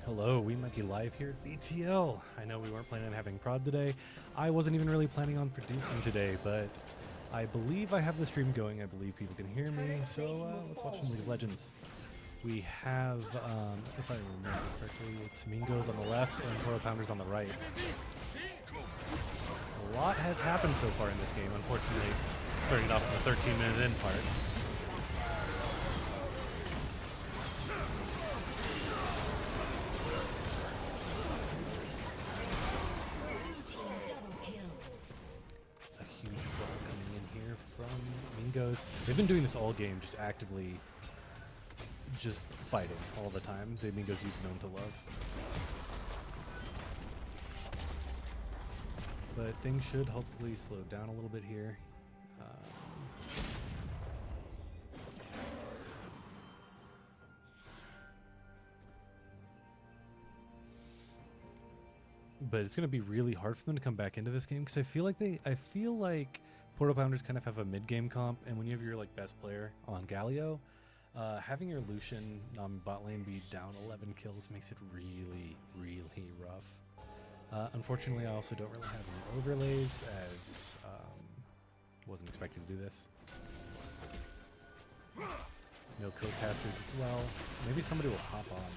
Hello, we might be live here at BTL. I know we weren't planning on having prod today. I wasn't even really planning on producing today, but I believe I have the stream going. I believe people can hear me, so let's watch some League of Legends. We have, if I remember correctly, it's Mingos on the left and Poro Pounders on the right. A lot has happened so far in this game, unfortunately, starting off in the 13-minute end part. Mingos. They've been doing this all game, just actively just fighting all the time. The Mingos you've known to love. But things should hopefully slow down a little bit here. But it's going to be really hard for them to come back into this game because I feel like Poro Pounders kind of have a mid-game comp, and when you have your like best player on Galio, having your Lucian bot lane be down 11 kills makes it really, really rough. Unfortunately, I also don't really have any overlays, as wasn't expecting to do this. No co-casters as well. Maybe somebody will hop on.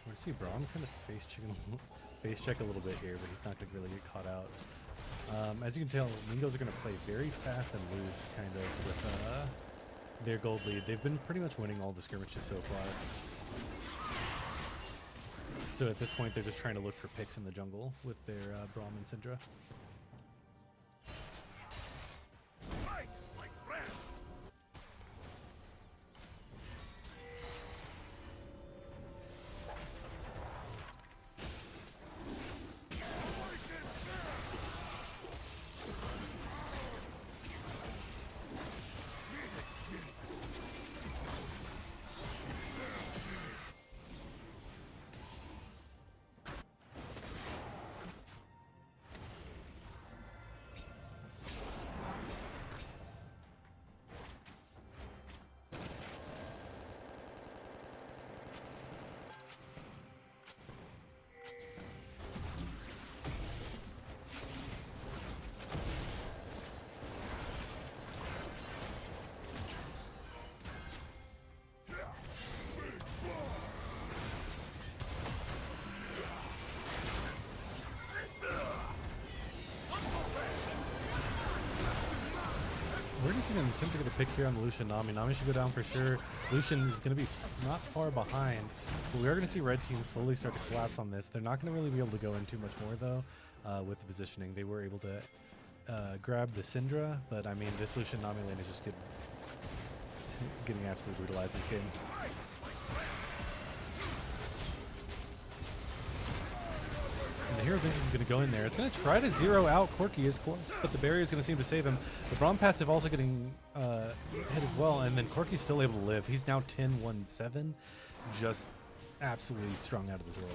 I see Braum kind of face check a little bit here, but he's not going to really get caught out. As you can tell, Mingos are going to play very fast and loose, kind of, with their gold lead. They've been pretty much winning all the skirmishes so far. So at this point, they're just trying to look for picks in the jungle with their Braum and Syndra. We're just going to attempt to get a pick here on the Lucian Nami. Nami should go down for sure. Lucian is going to be not far behind, but we are going to see red team slowly start to collapse on this. They're not going to really be able to go in too much more, though, with the positioning. They were able to grab the Syndra, but I mean, this Lucian Nami lane is just getting absolutely brutalized this game. And the hero thinks he's going to go in there. It's going to try to zero out Corki as close, but the barrier is going to seem to save him. The Braum passive also getting hit as well, and then Corki's still able to live. He's now 10-1-7, just absolutely strung out of this world.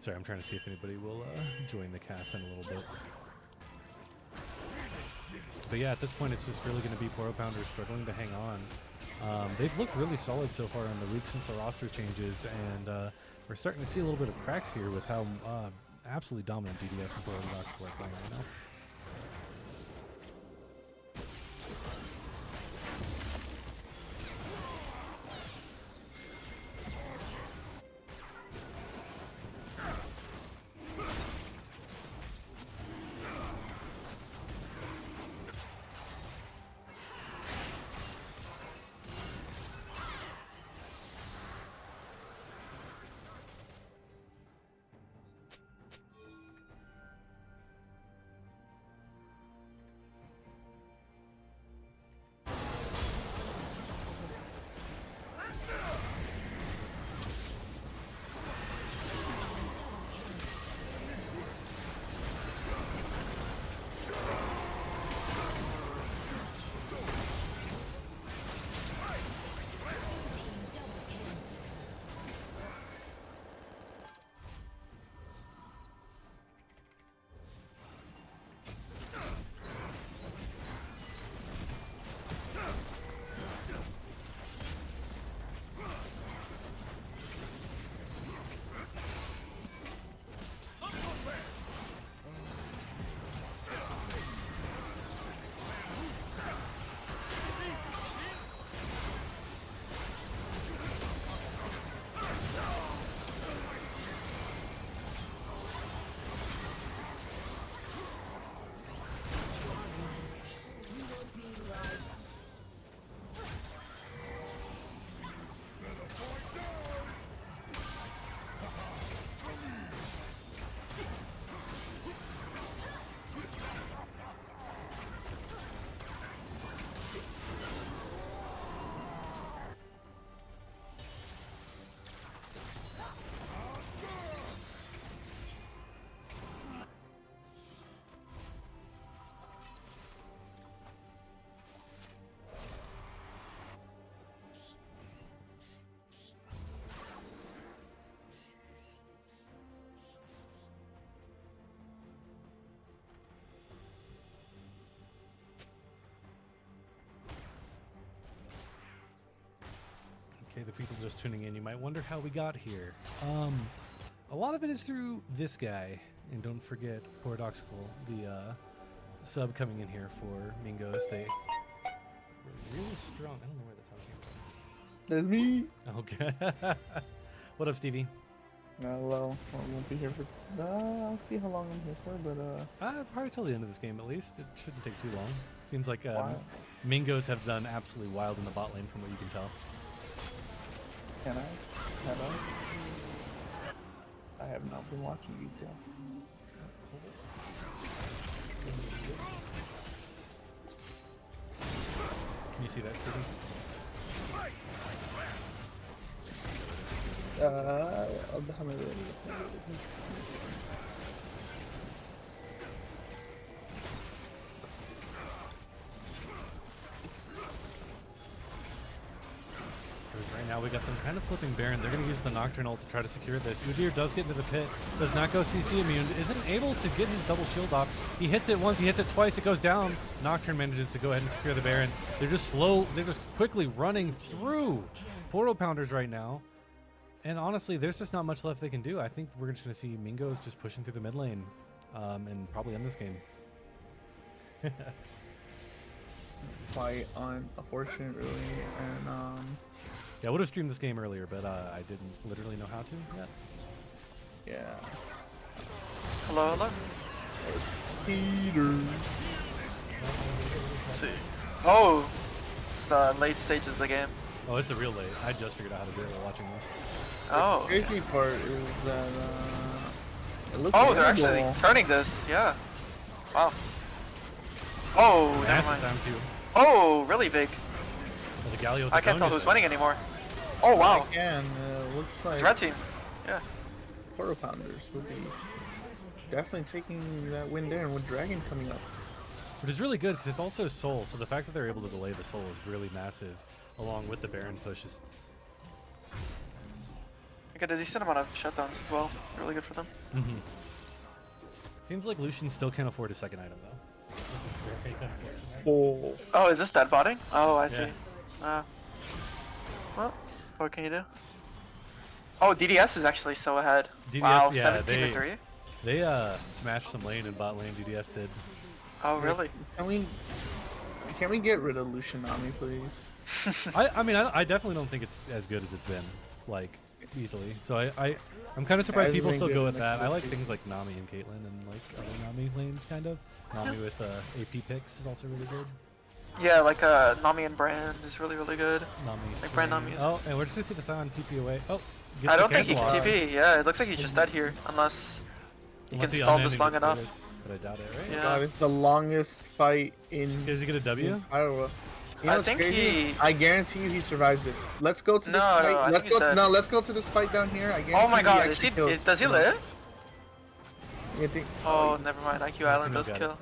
Sorry, I'm trying to see if anybody will join the cast in a little bit. But yeah, at this point, it's just really going to be Poro Pounders struggling to hang on. They've looked really solid so far in the week since the roster changes, and we're starting to see a little bit of cracks here with how absolutely dominant DDS and Poro Dogs are playing right now. Okay, the people just tuning in, you might wonder how we got here. A lot of it is through this guy, and don't forget Paradoxical, the sub coming in here for Mingos. They were really strong. I don't know where that sound came from. That's me. Okay. What up, Stevie? Well, I won't be here for. I'll see how long I'm here for, but Probably till the end of this game at least. It shouldn't take too long. Seems like Wild. Mingos have done absolutely wild in the bot lane from what you can tell. Can I? Have I? I have not been watching BTL. Can you see that, Stevie? déjame ver. Right now we got them kind of flipping Baron. They're going to use the Nocturne ult to try to secure this. Udyr does get into the pit, does not go CC immune, isn't able to get his double shield off. He hits it once, he hits it twice, it goes down. Nocturne manages to go ahead and secure the Baron. They're just quickly running through Poro Pounders right now. And honestly, there's just not much left they can do. I think we're just going to see Mingos just pushing through the mid lane and probably end this game. Quite unfortunate, really, and Yeah, I would have streamed this game earlier, but I didn't literally know how to yet. yeah. Hello, hello. It's Peter. Let's see. Oh, it's the late stages of the game. Oh, it's a real late. I just figured out how to do it while watching this. Oh. The crazy part is that it looks. Oh, they're winnable. actually turning this. Yeah. Wow. Oh, never Massive mind. time too. Oh, really big. Well, the Galio with I the can't tell zone who's is winning anymore. Oh, wow. And looks like It's red team. Yeah. Poro Pounders would be definitely taking that win there, and with Dragon coming up. Which is really good because it's also Soul, so the fact that they're able to delay the Soul is really massive, along with the Baron pushes. I got a decent amount of shutdowns as well. Really good for them. Seems like Lucian still can't afford a second item though. Oh. Oh, is this dead botting? Oh, I see. Yeah. Well, what can you do? Oh, DDS is actually so ahead. DDS, wow, yeah, 17 to 3. They smashed some lane in bot lane. DDS did. Oh, really? Can we get rid of Lucian Nami, please? I mean, I definitely don't think it's as good as it's been, like, easily. So I'm kind of surprised Hasn't people been still good go in with the that. I like community. things like Nami and Caitlyn and like other Nami lanes, kind of. Nami with AP picks is also really good. Yeah, like Nami and Brand is really, really good. Nami. Like Brand swing. Nami is- Oh, and we're just gonna see the Sion TP away. Oh, gets I the don't think he cancel can off. TP. Yeah, it looks like he's just dead here, unless he Unless can stall unmanned this and long gets enough. Squirtus, but I doubt it, right? Yeah. God, it's the longest fight in Does he get a W? entire world. You know I what's think crazy? he- I guarantee you he survives it. Let's go to this No, fight. no, I let's think he's go. dead. No, let's go to this fight down here. I guarantee Oh my god, actually kills. does he live? You think? Oh, never mind. IQ Island Camille does got kill. it.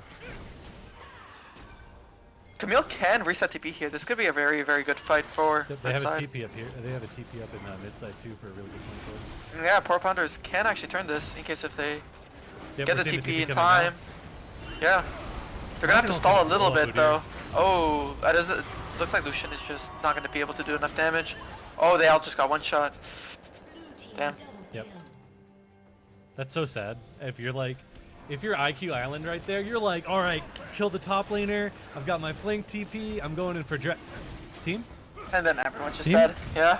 Camille can reset TP here. This could be a very, very good fight for They that have a side. TP up here. They have a TP up in mid side too for a really good flank. Yeah, Poro Pounders can actually turn this in case if they Yep, get we're the seeing TP in coming time. Yeah. They're gonna have to Lucian stall a also little pull up bit Udyr. though. Oh, that is. Looks like Lucian is just not gonna be able to do enough damage. Oh, they all just got one shot. Damn. Yep. That's so sad. If you're IQ Island right there, you're like, all right, kill the top laner. I've got my flank TP. I'm going in for team. And then everyone's just Team? dead. Yeah.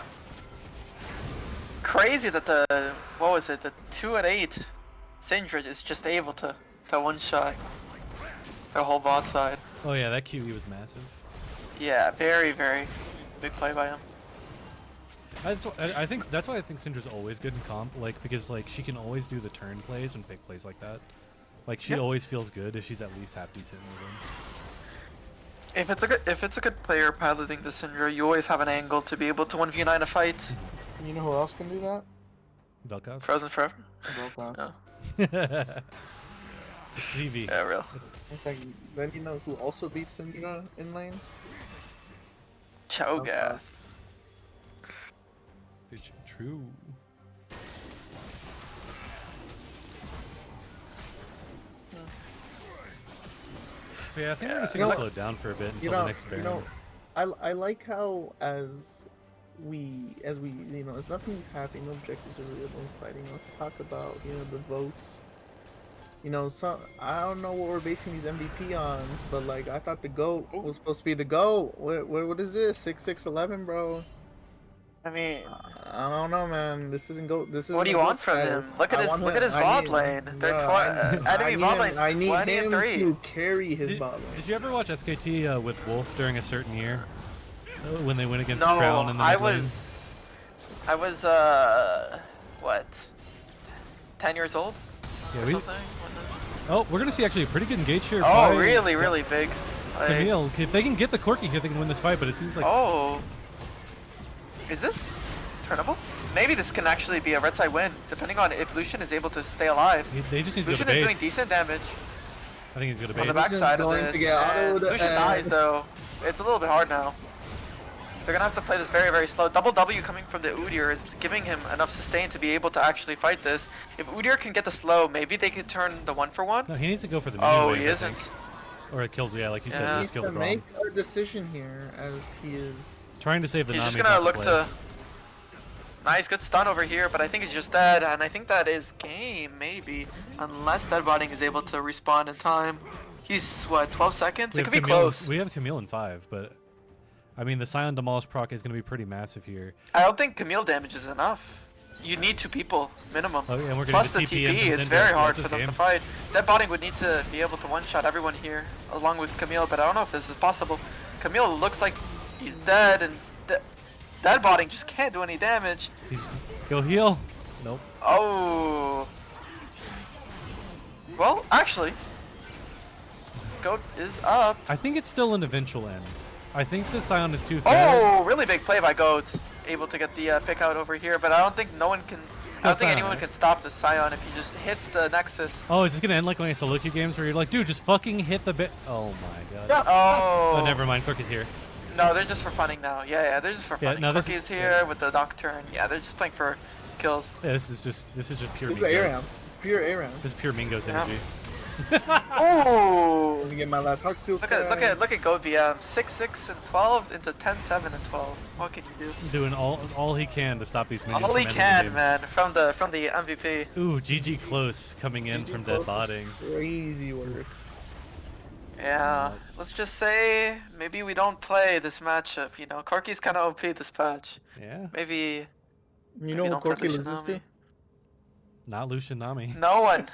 Crazy that the what was it? The 2 and 8 Sindred is just able to one shot the whole bot side. Oh yeah, that QE was massive. Yeah, very, very big play by him. I think that's why I think Syndra's always good in comp, like because like she can always do the turn plays and fake plays like that. Like she Yeah. always feels good if she's at least half decent with him. If it's a good player piloting the Syndra, you always have an angle to be able to 1v9 a fight. You know who else can do that? Vel'Koz. Frozen forever. Vel'Koz. Yeah. TV. Yeah, real. In fact, then you know who also beats Syndra in lane? Cho'Gath. It's true. But yeah, I think we're just Yeah. gonna You know- slow down for a bit You until know, the next Baron. I like how as nothing's happening, no objectives are really everyone's fighting. Let's talk about the votes. I don't know what we're basing these MVP on, but like I thought the GOAT was supposed to be the GOAT. What is this? 6-6-11, bro. I mean, I don't know, man. This isn't GOAT. This is. what do you want from him? Look at his bot lane. They're enemy bot lane's I need 20 and him 3. to carry his Did, bot lane. did you ever watch SKT with Wolf during a certain year? When they went against No, Crown in the I mid lane? was what? 10 years old Yeah, or we, something? oh, we're gonna see actually a pretty good engage here. Oh, by really, really big. Like, Camille. If they can get the Corki here, they can win this fight. But it seems like oh. Is this turnable? Maybe this can actually be a red side win, depending on if Lucian is able to stay alive. they just need to go to Lucian is base. doing decent damage I think he's gonna on the base. backside of going this. to get and autoed, Lucian and- dies though. It's a little bit hard now. They're gonna have to play this very, very slow. Double W coming from the Udyr is giving him enough sustain to be able to actually fight this. If Udyr can get the slow, maybe they could turn the 1-for-1. No, he needs to go for the mini Oh, wave, he I isn't. think. Or it killed, yeah, like you said, Yeah. he He just needs killed to the make Braum. a decision here, as he is. Trying to save the He's Nami. just gonna look to. Nice, good stun over here, but I think he's just dead, and I think that is game, maybe. Unless that botting is able to respawn in time. He's, what, 12 seconds? It could be close. We have Camille in 5, but I mean, the Scion Demolish proc is gonna be pretty massive here. I don't think Camille damage is enough. You need 2 people, minimum. Oh, yeah, and we're gonna Plus get the TP in TP, from it's Syndra. very hard That's for them his to game. fight. That botting would need to be able to one-shot everyone here, along with Camille, but I don't know if this is possible. Camille looks like he's dead, and that botting just can't do any damage. Go heal. Nope. Oh. Well, actually, Goat is up. I think it's still an eventual end. I think the Scion is too fair. Oh, really big play by Goat. Able to get the pick out over here, but I don't think I don't think Scion, anyone right? can stop the Scion if he just hits the Nexus. Oh, is this gonna end like one of the solo queue games where you're like, dude, just fucking hit the bit? Oh my god. Oh. Oh, never mind. Corki's here. No, they're just for funning now. Yeah, they're just for Yeah, funning. no, this Cookie's is- here with the Nocturne. Yeah, they're just playing for kills. Yeah, this is just pure This is Mingos. ARAM. It's pure ARAM. This is pure Mingos Yeah. energy. Ooh! Let me get my last heart steel Look at Go BM. 6-6 and 12 into 10-7 and 12. What can you do? Doing all he can to stop these minions All he from ending the can, game. man. From the MVP. Ooh, GG close coming in from dead botting. Crazy work. Yeah. Nuts. Let's just say maybe we don't play this matchup. You know, Corky's kind of OP this patch. Yeah. Maybe. You know who don't play Corky loses Lucianami. to? Not Lucian Nami. No one.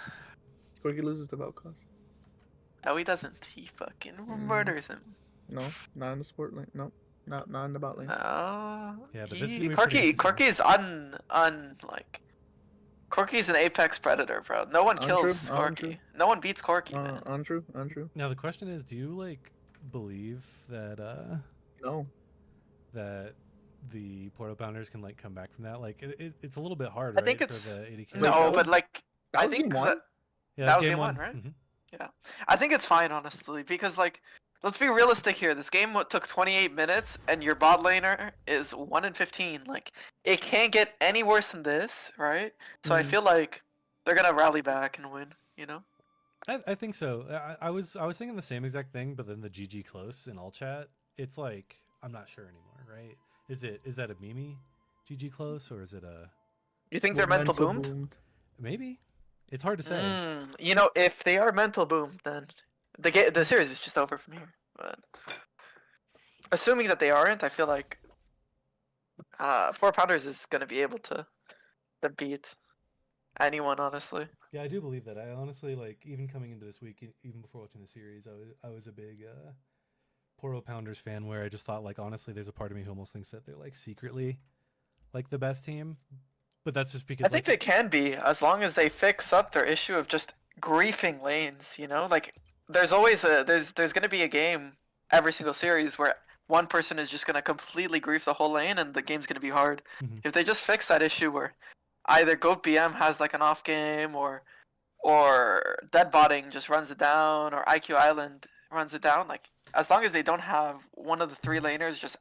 Corky loses to Vel'Koz. No, he doesn't. He fucking murders him. No, not in the sport lane. No, not in the bot lane. No. Yeah, but this is gonna be pretty interesting. Corky's like. Corky's an apex predator, bro. No one kills Corky. No one beats Corky, man. Untrue. Now the question is, do you like believe that No. that the Poro Pounders can like come back from that? Like it's a little bit hard, I right? think it's for the 80K? no, but like That I was think game one? that was game one, one, right? Mhm. Yeah, I think it's fine, honestly, because like, let's be realistic here. This game took 28 minutes, and your bot laner is 1 in 15. Like, it can't get any worse than this, right? So I feel like they're gonna rally back and win. You know? I think so. I was thinking the same exact thing, but then the GG close in all chat, it's like I'm not sure anymore, right? Is that a Mimi GG close, or is it a You think they're mental boomed? maybe? It's hard to say. You know, if they are mental boomed, then the series is just over from here. But assuming that they aren't, I feel like 4 Pounders is gonna be able to beat anyone, honestly. Yeah, I do believe that. I honestly like even coming into this week, even before watching the series, I was a big Poro Pounders fan, where I just thought like honestly, there's a part of me who almost thinks that they're like secretly like the best team, but that's just because I think they can be, as long as they fix up their issue of just griefing lanes. You know, like there's always there's gonna be a game every single series where one person is just gonna completely grief the whole lane, and the game's gonna be hard. Mhm. If they just fix that issue where either Goat BM has like an off game, or Dead Botting just runs it down, or IQ Island runs it down, like as long as they don't have one of the 3 laners just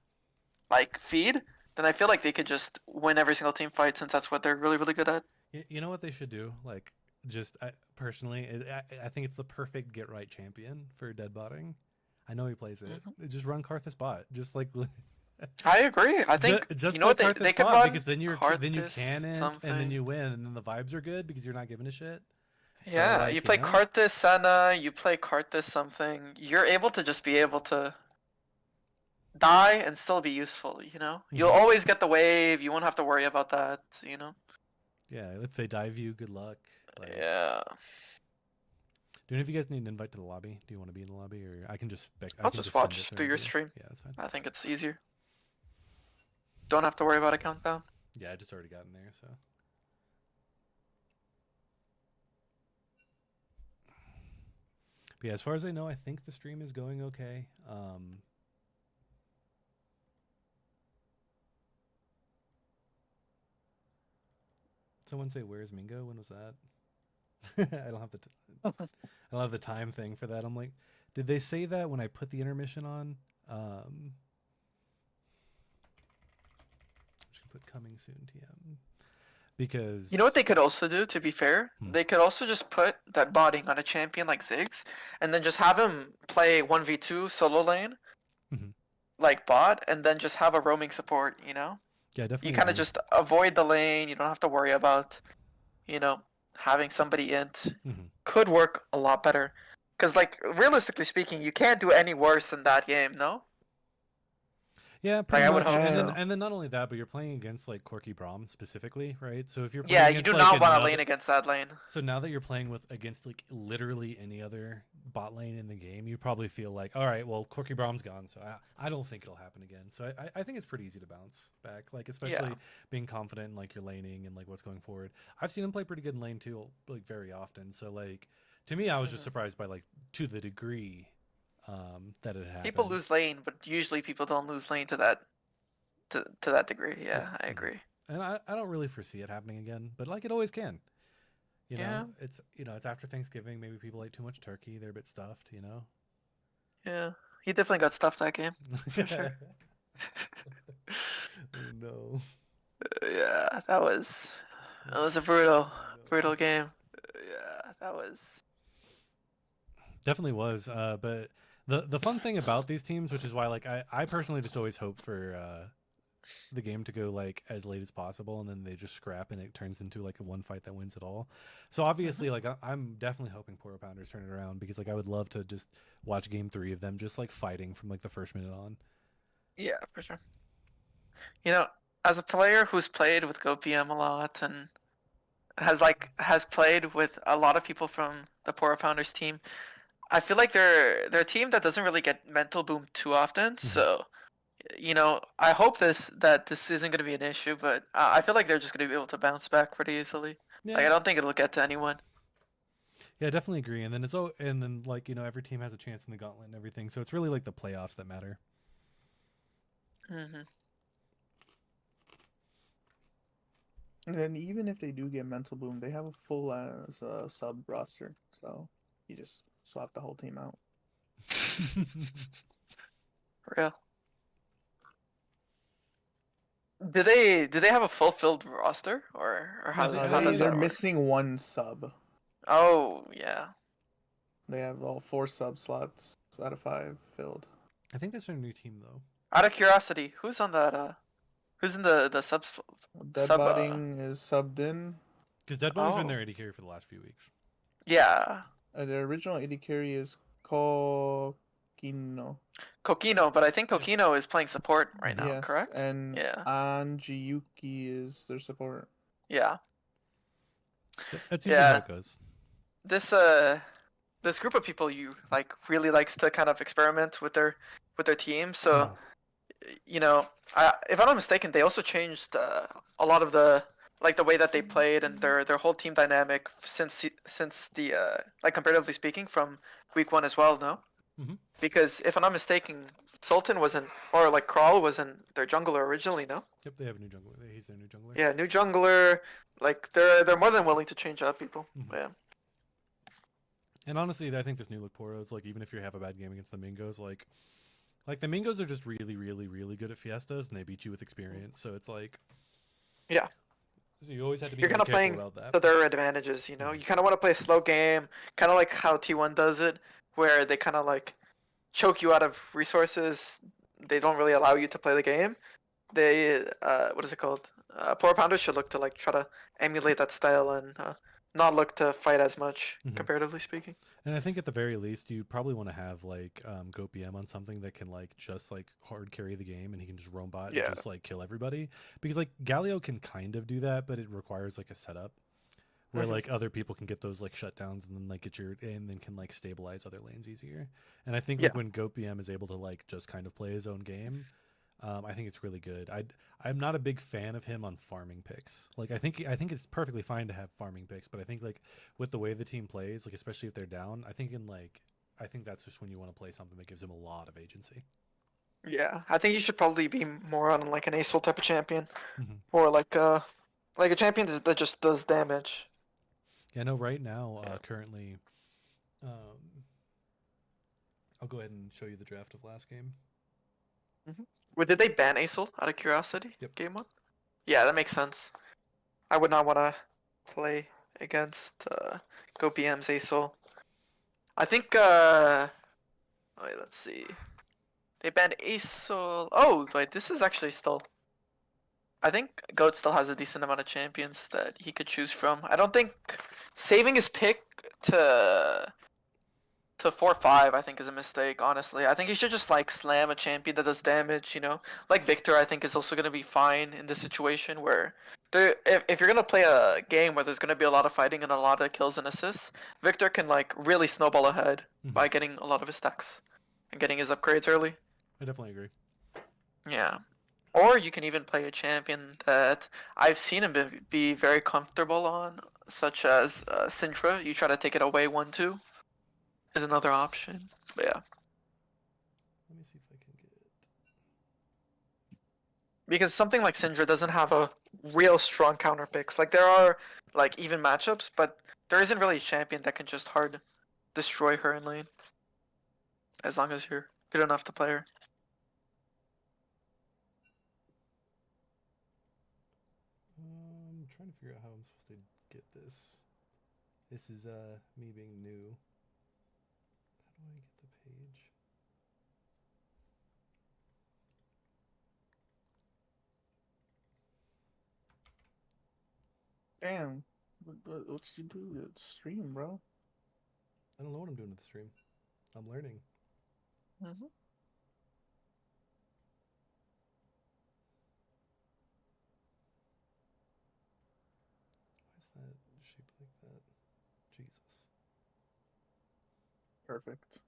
like feed, then I feel like they could just win every single team fight, since that's what they're really, really good at. You know what they should do? Like, just personally, I think it's the perfect get right champion for dead botting. I know he plays it. Just run Karthus bot. Just like. I agree. I think just you know what they could run, because then you can it, something. and then you win, and then the vibes are good because you're not giving a shit. Yeah, So, like, you play you know? Karthus Senna, you play Karthus something. You're able to just be able to die and still be useful, you know? You'll always get the wave, you won't have to worry about that, you know? Yeah, if they dive you, good luck. Like, Yeah. Do any of you guys need an invite to the lobby? Do you want to be in the lobby, or I can just? I'll just watch through your stream. Yeah, that's fine. I think it's easier. Don't have to worry about a countdown. Yeah, I just already got in there, so. But yeah, as far as I know, I think the stream is going okay. Someone say, "Where's Mingo?" When was that? I don't have I don't have the time thing for that. I'm like, did they say that when I put the intermission on? I'm just gonna put coming soon TM, because You know what they could also do, to be fair? They could also just put that botting on a champion like Ziggs, and then just have him play 1v2 solo lane, like bot, and then just have a roaming support, you know? Yeah, definitely. You kind of just avoid the lane, you don't have to worry about, you know, having somebody int. Could work a lot better. Because, like, realistically speaking, you can't do any worse than that game, no? Yeah, pretty I would much. hope and, so. then, and then not only that, but you're playing against like Corky Braum specifically, right? So if you're Yeah, playing you do against, not want to lane against that lane. So now that you're playing against like literally any other bot lane in the game, you probably feel like, all right, well, Corky Braum's gone, so I don't think it'll happen again. So I think it's pretty easy to bounce back, like especially being confident in like your laning and like what's going forward. I've seen him play pretty good in lane too, like very often. So like to me, I was just surprised by like to the degree that it happened. People lose lane, but usually people don't lose lane to that to that degree. Yeah, I agree. And I don't really foresee it happening again, but like it always can. You know, it's it's after Thanksgiving. Maybe people ate too much turkey. They're a bit stuffed. You know. Yeah, he definitely got stuffed that game. That's for sure. Oh, no. Yeah, that was a brutal game. Yeah, that was. Definitely was. But the fun thing about these teams, which is why like I personally just always hope for the game to go like as late as possible, and then they just scrap and it turns into like a one fight that wins it all. So obviously, like I'm definitely hoping Poro Pounders turn it around because like I would love to just watch game 3 of them just like fighting from like the first minute on. Yeah, for sure. You know, as a player who's played with GoPM a lot and has played with a lot of people from the Poro Pounders team, I feel like they're a team that doesn't really get mental boom too often. Mm-hmm. So I hope this isn't going to be an issue, but I feel like they're just going to be able to bounce back pretty easily. Yeah, Like I don't think it'll get to anyone. yeah, definitely agree. And then and then like every team has a chance in the gauntlet and everything. So it's really like the playoffs that matter. Hmm. And then even if they do get mental boom, they have a full as sub roster, so you just swap the whole team out. Real. Do they have a fulfilled roster or how No, how does They're that work? missing one sub. Oh yeah. They have all 4 sub slots out of 5 filled. I think that's their new team though. Out of curiosity, who's on that? Who's in the Dead sub? Botting is subbed in. Because Dead Bunny's been Oh their AD carry for the last few weeks. yeah, The original AD carry is Kokino. Kokino, but I think Yeah. Kokino is playing support right now, Yes, correct? and Yeah, Anjiyuki is their support. yeah, That's usually how yeah. it goes. This this group of people you like really likes to kind of experiment with their team. So you know, if I'm not mistaken, they also changed a lot of the way that they played and their whole team dynamic since the like comparatively speaking from week 1 as well. No, Mm-hmm. because if I'm not mistaken, Sultan wasn't or like Crawl wasn't their jungler originally. No. Yep, they have a new jungler. He's their new jungler. Yeah, new jungler. Like they're more than willing to change up people. Mm-hmm. Yeah. And honestly, I think this new look Poro is like even if you have a bad game against the Mingos, like the Mingos are just really, really, really good at Fiestas, and they beat you with experience. So it's like, Yeah. so you always have to be You're really kind of careful playing about that. to their advantages, you know. You kind of want to play a slow game, kind of like how T1 does it, where they kind of like choke you out of resources. They don't really allow you to play the game. They what is it called? Power Pounders should look to like try to emulate that style and not look to fight as much, comparatively speaking. And I think at the very least, you probably want to have like Go PM on something that can like just like hard carry the game, and he can just roam bot Yeah. and just like kill everybody. Because like Galio can kind of do that, but it requires like a setup where like other people can get those like shutdowns and then like get your and then can like stabilize other lanes easier. And I think like Yeah. when Go PM is able to like just kind of play his own game, I think it's really good. I'm not a big fan of him on farming picks. Like I think it's perfectly fine to have farming picks, but I think like with the way the team plays, like especially if they're down, I think that's just when you want to play something that gives him a lot of agency. Yeah, I think you should probably be more on like an Acel type of champion, Mm-hmm. or like a champion that just does damage. Yeah, no. Right now, currently, I'll go ahead and show you the draft of last game. Wait, did they ban Acel out of curiosity? Yep. Game 1? Yeah, that makes sense. I would not want to play against Go PM's Acel. I think wait, let's see. They banned Acel. Oh, wait, this is actually still. I think Goat still has a decent amount of champions that he could choose from. I don't think saving his pick to 4-5 I think is a mistake, honestly. I think he should just like slam a champion that does damage, you know? Like Victor I think is also gonna be fine in this situation where if you're gonna play a game where there's gonna be a lot of fighting and a lot of kills and assists, Victor can like really snowball ahead by getting a lot of his stacks and getting his upgrades early. I definitely agree. Yeah. Or you can even play a champion that I've seen him be very comfortable on, such as Sintra. You try to take it away 1-2 is another option. But yeah. Let me see if I can get. Because something like Syndra doesn't have a real strong counter picks. Like there are like even matchups, but there isn't really a champion that can just hard destroy her in lane. As long as you're good enough to play her. I'm trying to figure out how I'm supposed to get this. This is me being new. page. Damn. What did you do to the stream, bro? I don't know what I'm doing to the stream. I'm learning. Mm-hmm. Why is that shaped like that? Jesus. Perfect.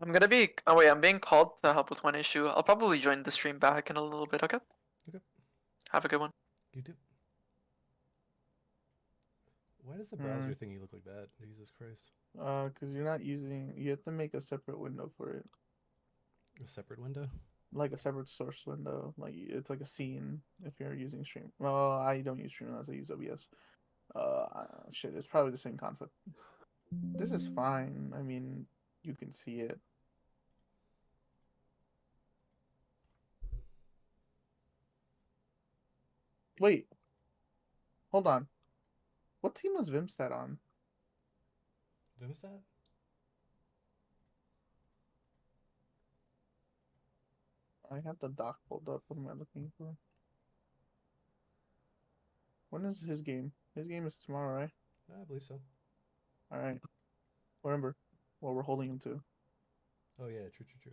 I'm gonna be. Oh wait, I'm being called to help with one issue. I'll probably join the stream back in a little bit. Okay. Okay. Have a good one. You do. Why does the Hmm. browser thingy look like that? Jesus Christ. Because you're not using. You have to make a separate window for it, A separate window? like a separate source window. Like it's like a scene if you're using Stream. Well, I don't use Stream unless I use OBS. Shit, it's probably the same concept. This is fine. I mean, you can see it. Wait, hold on. What team was Vimstat on? Vimstat? I have the doc pulled up. What am I looking for? When is his game? His game is tomorrow, right? I believe so. All right. Remember what we're holding him to. Oh yeah, true.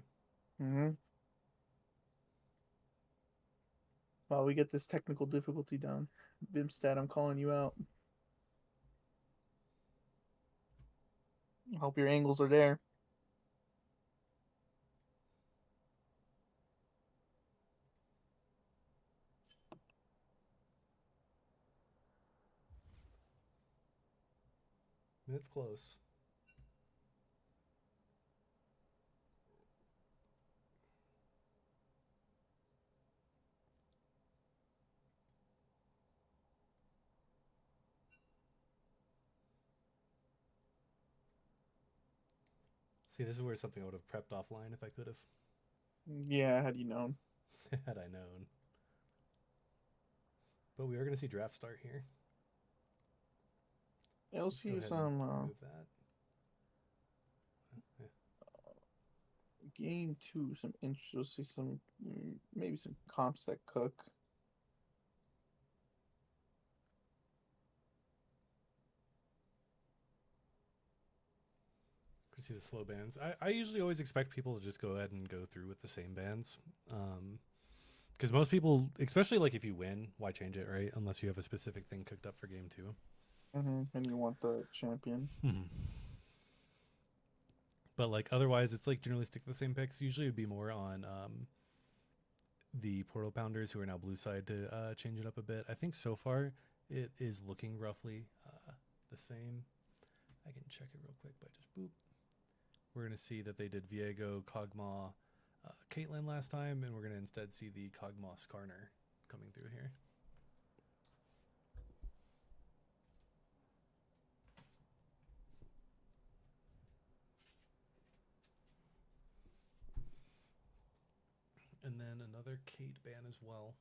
Mm-hmm. While we get this technical difficulty down, Vimstat, I'm calling you out. I hope your angles are there. It's close. See, this is where something I would have prepped offline if I could have. Yeah, had you known. Had I known. But we are going to see draft start here. Yeah, we'll Let's go see ahead some and remove that. Yeah. game two. Some interest. We'll see some maybe some comps that cook. Could see the slow bands. I usually always expect people to just go ahead and go through with the same bands. Because most people, especially like if you win, why change it, right? Unless you have a specific thing cooked up for game 2. And you want the champion. But like otherwise, it's like generally stick to the same picks. Usually, it'd be more on the Portal Pounders who are now blue side to change it up a bit. I think so far it is looking roughly the same. I can check it real quick by just boop. We're gonna see that they did Viego, Kog'Maw, Caitlyn last time, and we're gonna instead see the Kog'Maw Skarner coming through here. And then another Kate ban as well.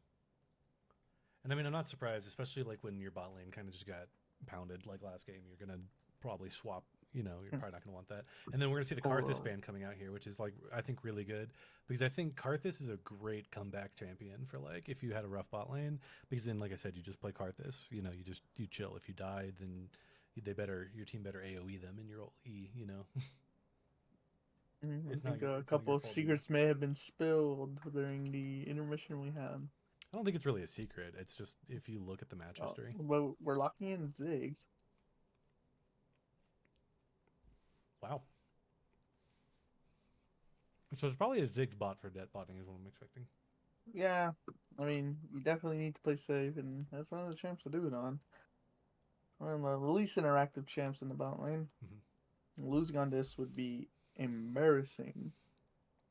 And I mean, I'm not surprised, especially like when your bot lane kind of just got pounded like last game. You're gonna probably swap. You know, you're probably not gonna want that. And then we're gonna see the Karthus ban coming out here, which is like I think really good because I think Karthus is a great comeback champion for like if you had a rough bot lane. Because then, like I said, you just play Karthus. You know, you chill. If you die, then your team better AOE them in your ult E. You know. I It's not think your- a it's not couple your of fault, secrets may have been spilled during the intermission we had. I don't think it's really a secret. It's just if you look at the match history. Well, we're locking in Ziggs. Wow. So it's probably a Ziggs bot for debt botting is what I'm expecting. Yeah, I mean, you definitely need to play safe, and that's one of the champs to do it on. One of the least interactive champs in the bot lane. Losing on this would be embarrassing.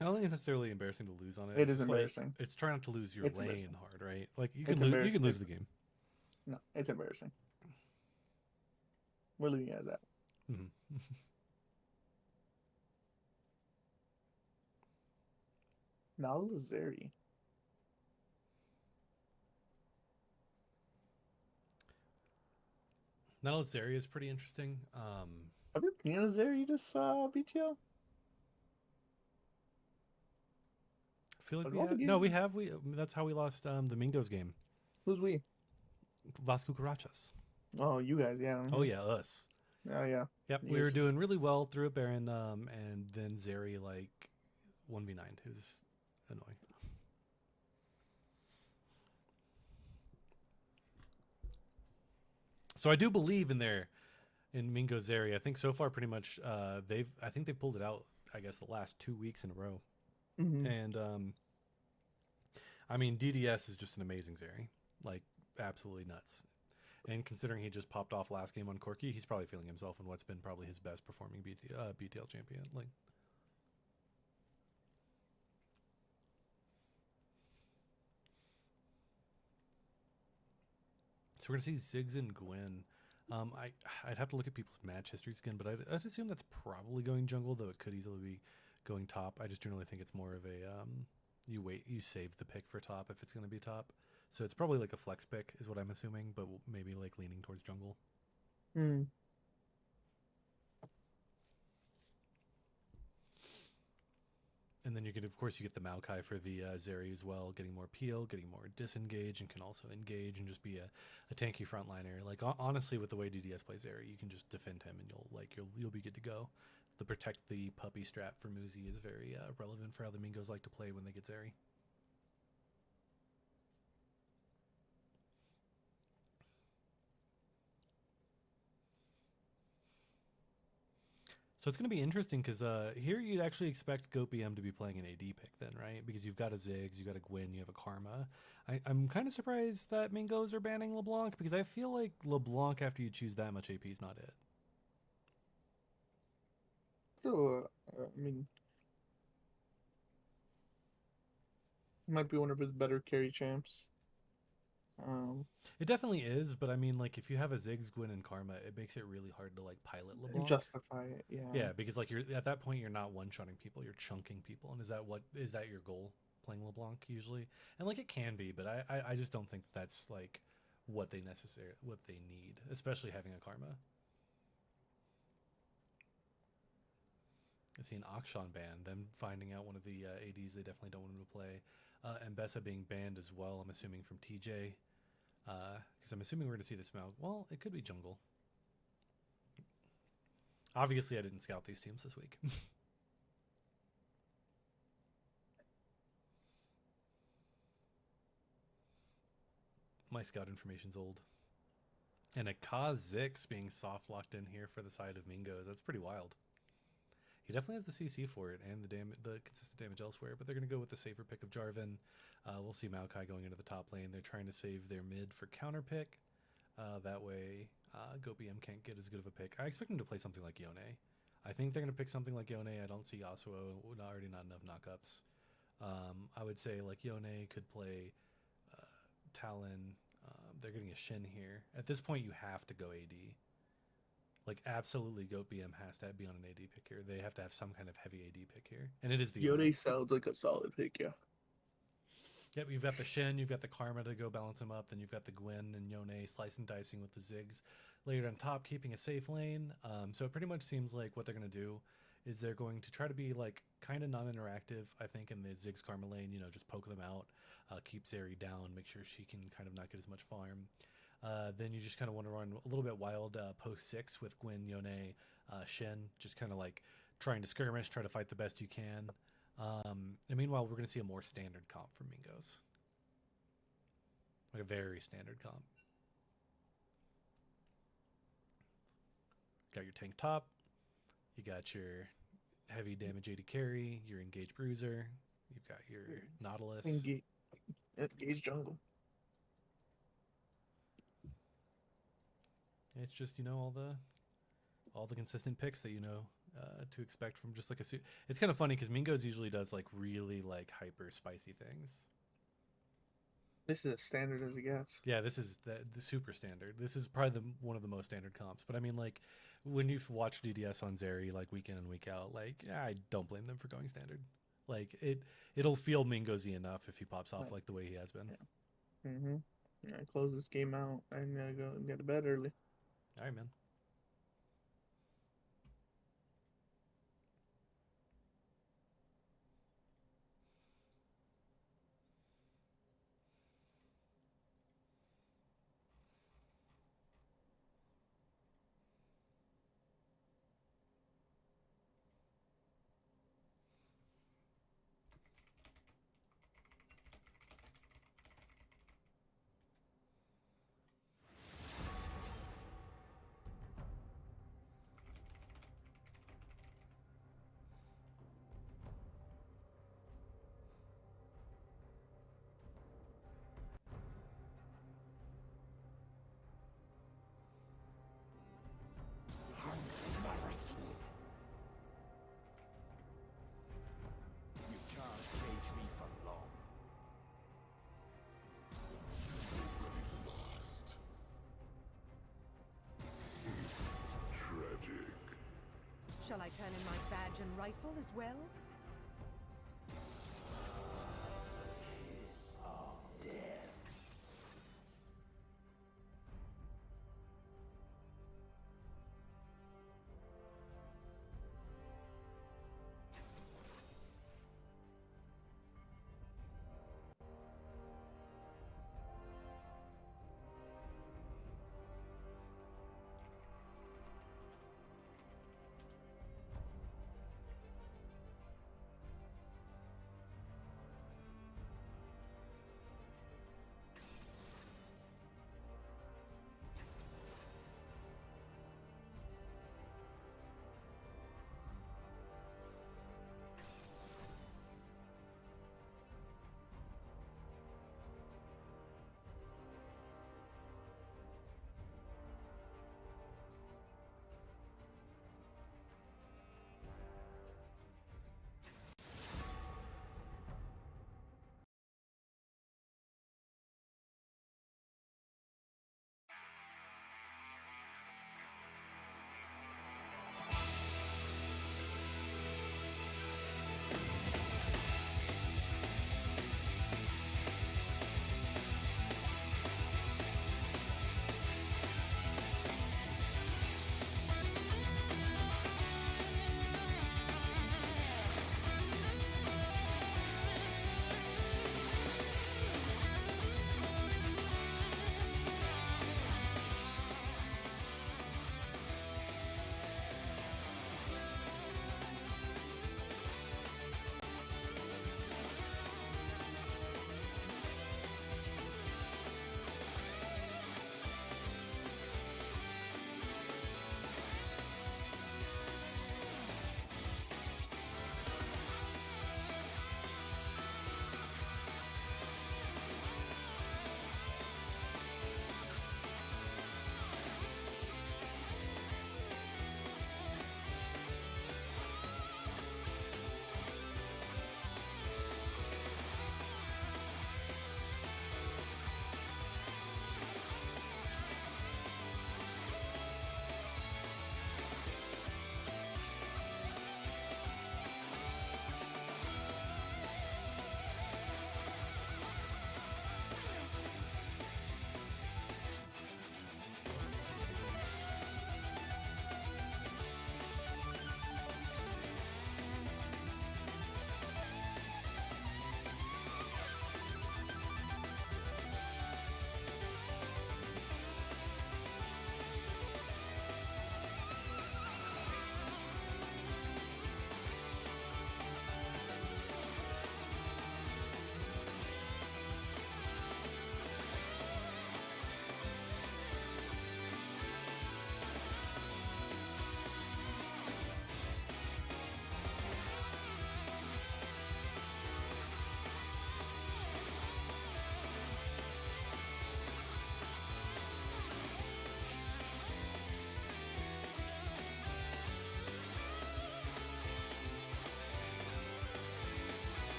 I don't think it's necessarily embarrassing to lose on it. It It's is just embarrassing. Like, it's trying not to lose your It's lane embarrassing. hard, right? Like you It's can lose. You can embarrassing. lose the game. No, it's embarrassing. We're leaving it at that. Now Lazeri. Now this area is pretty interesting. I think there you just BTL. I feel like Like we all the have. No, games. we have. That's how we lost the Mingos game. Who's we? Las Cucarachas. Oh, you guys, yeah. Oh Mhm. yeah, us. Oh yeah. Yep, You we guys were just doing really well through a Baron, and then Zeri like 1v9. It was annoying. So I do believe in Mingo Zeri. I think so far pretty much I think they pulled it out. I guess the last 2 weeks in a row, Mhm. and I mean DDS is just an amazing Zeri, like absolutely nuts. And considering he just popped off last game on Corki, he's probably feeling himself in what's been probably his best performing BTL champion. Like, so we're gonna see Ziggs and Gwen. I'd have to look at people's match histories again, but I'd assume that's probably going jungle, though it could easily be going top. I just generally think it's more of a you save the pick for top if it's gonna be top. So it's probably like a flex pick is what I'm assuming, but maybe like leaning towards jungle. Mm. And then you get, of course, you get the Maokai for the Zeri as well, getting more peel, getting more disengage, and can also engage and just be a tanky frontliner. Like honestly, with the way DDS plays Zeri, you can just defend him and you'll be good to go. The protect the puppy strat for Muzi is very relevant for how the Mingos like to play when they get Zeri. So it's going to be interesting because here you'd actually expect GoPM to be playing an AD pick then, right? Because you've got a Ziggs, you've got a Gwyn, you have a Karma. I'm kind of surprised that Mingos are banning LeBlanc because I feel like LeBlanc, after you choose that much AP, is not it. Still, I mean, he might be one of his better carry champs. It definitely is, but I mean, like, if you have a Ziggs, Gwyn, and Karma, it makes it really hard to, like, pilot And LeBlanc. justify it, yeah. Yeah, because, like, you're at that point, you're not one-shotting people, you're chunking people. And is that your goal, playing LeBlanc, usually? And, like, it can be, but I just don't think that's, like, what they need, especially having a Karma. I see an Akshan ban, them finding out one of the ADs they definitely don't want him to play. And Bessa being banned as well, I'm assuming, from TJ. Because I'm assuming we're going to see this Mal. Well, it could be jungle. Obviously, I didn't scout these teams this week. My scout information's old. And a Kha'Zix being soft locked in here for the side of Mingos. That's pretty wild. He definitely has the CC for it and the consistent damage elsewhere, but they're going to go with the safer pick of Jarvan. We'll see Maokai going into the top lane. They're trying to save their mid for counter pick. That way, GoPM can't get as good of a pick. I expect him to play something like Yone. I think they're going to pick something like Yone. I don't see Yasuo. Already not enough knockups. I would say like Yone could play Talon. They're getting a Shin here. At this point, you have to go AD. Like, absolutely, GoPM has to be on an AD pick here. They have to have some kind of heavy AD pick here. And it is the Yone sounds like a solid pick, yeah. Yep, you've got the Shen, you've got the Karma to go balance him up, then you've got the Gwen and Yone slice and dicing with the Ziggs layered on top, keeping a safe lane. So it pretty much seems like what they're going to do is they're going to try to be like kind of non-interactive, I think, in the Ziggs Karma lane, just poke them out, keep Zeri down, make sure she can kind of not get as much farm. Then you just kind of want to run a little bit wild post 6 with Gwen, Yone, Shen, just kind of like trying to skirmish, try to fight the best you can. And meanwhile, we're going to see a more standard comp from Mingos. Like a very standard comp. Got your tank top. You got your heavy damage AD carry, your engaged bruiser. You've got your Nautilus. Engage jungle. It's just, all the consistent picks that to expect from just like a suit. It's kind of funny because Mingos usually does like really like hyper spicy things. This is as standard as it gets. Yeah, this is the super standard. This is probably one of the most standard comps. But I mean, like when you've watched DDS on Zeri like week in and week out, like I don't blame them for going standard. Like it'll feel Mingosy enough if he pops off like the way he has been. Yeah. Mm-hmm. Yeah, close this game out and go get to bed early. All right, man. Shall I turn in my badge and rifle as well?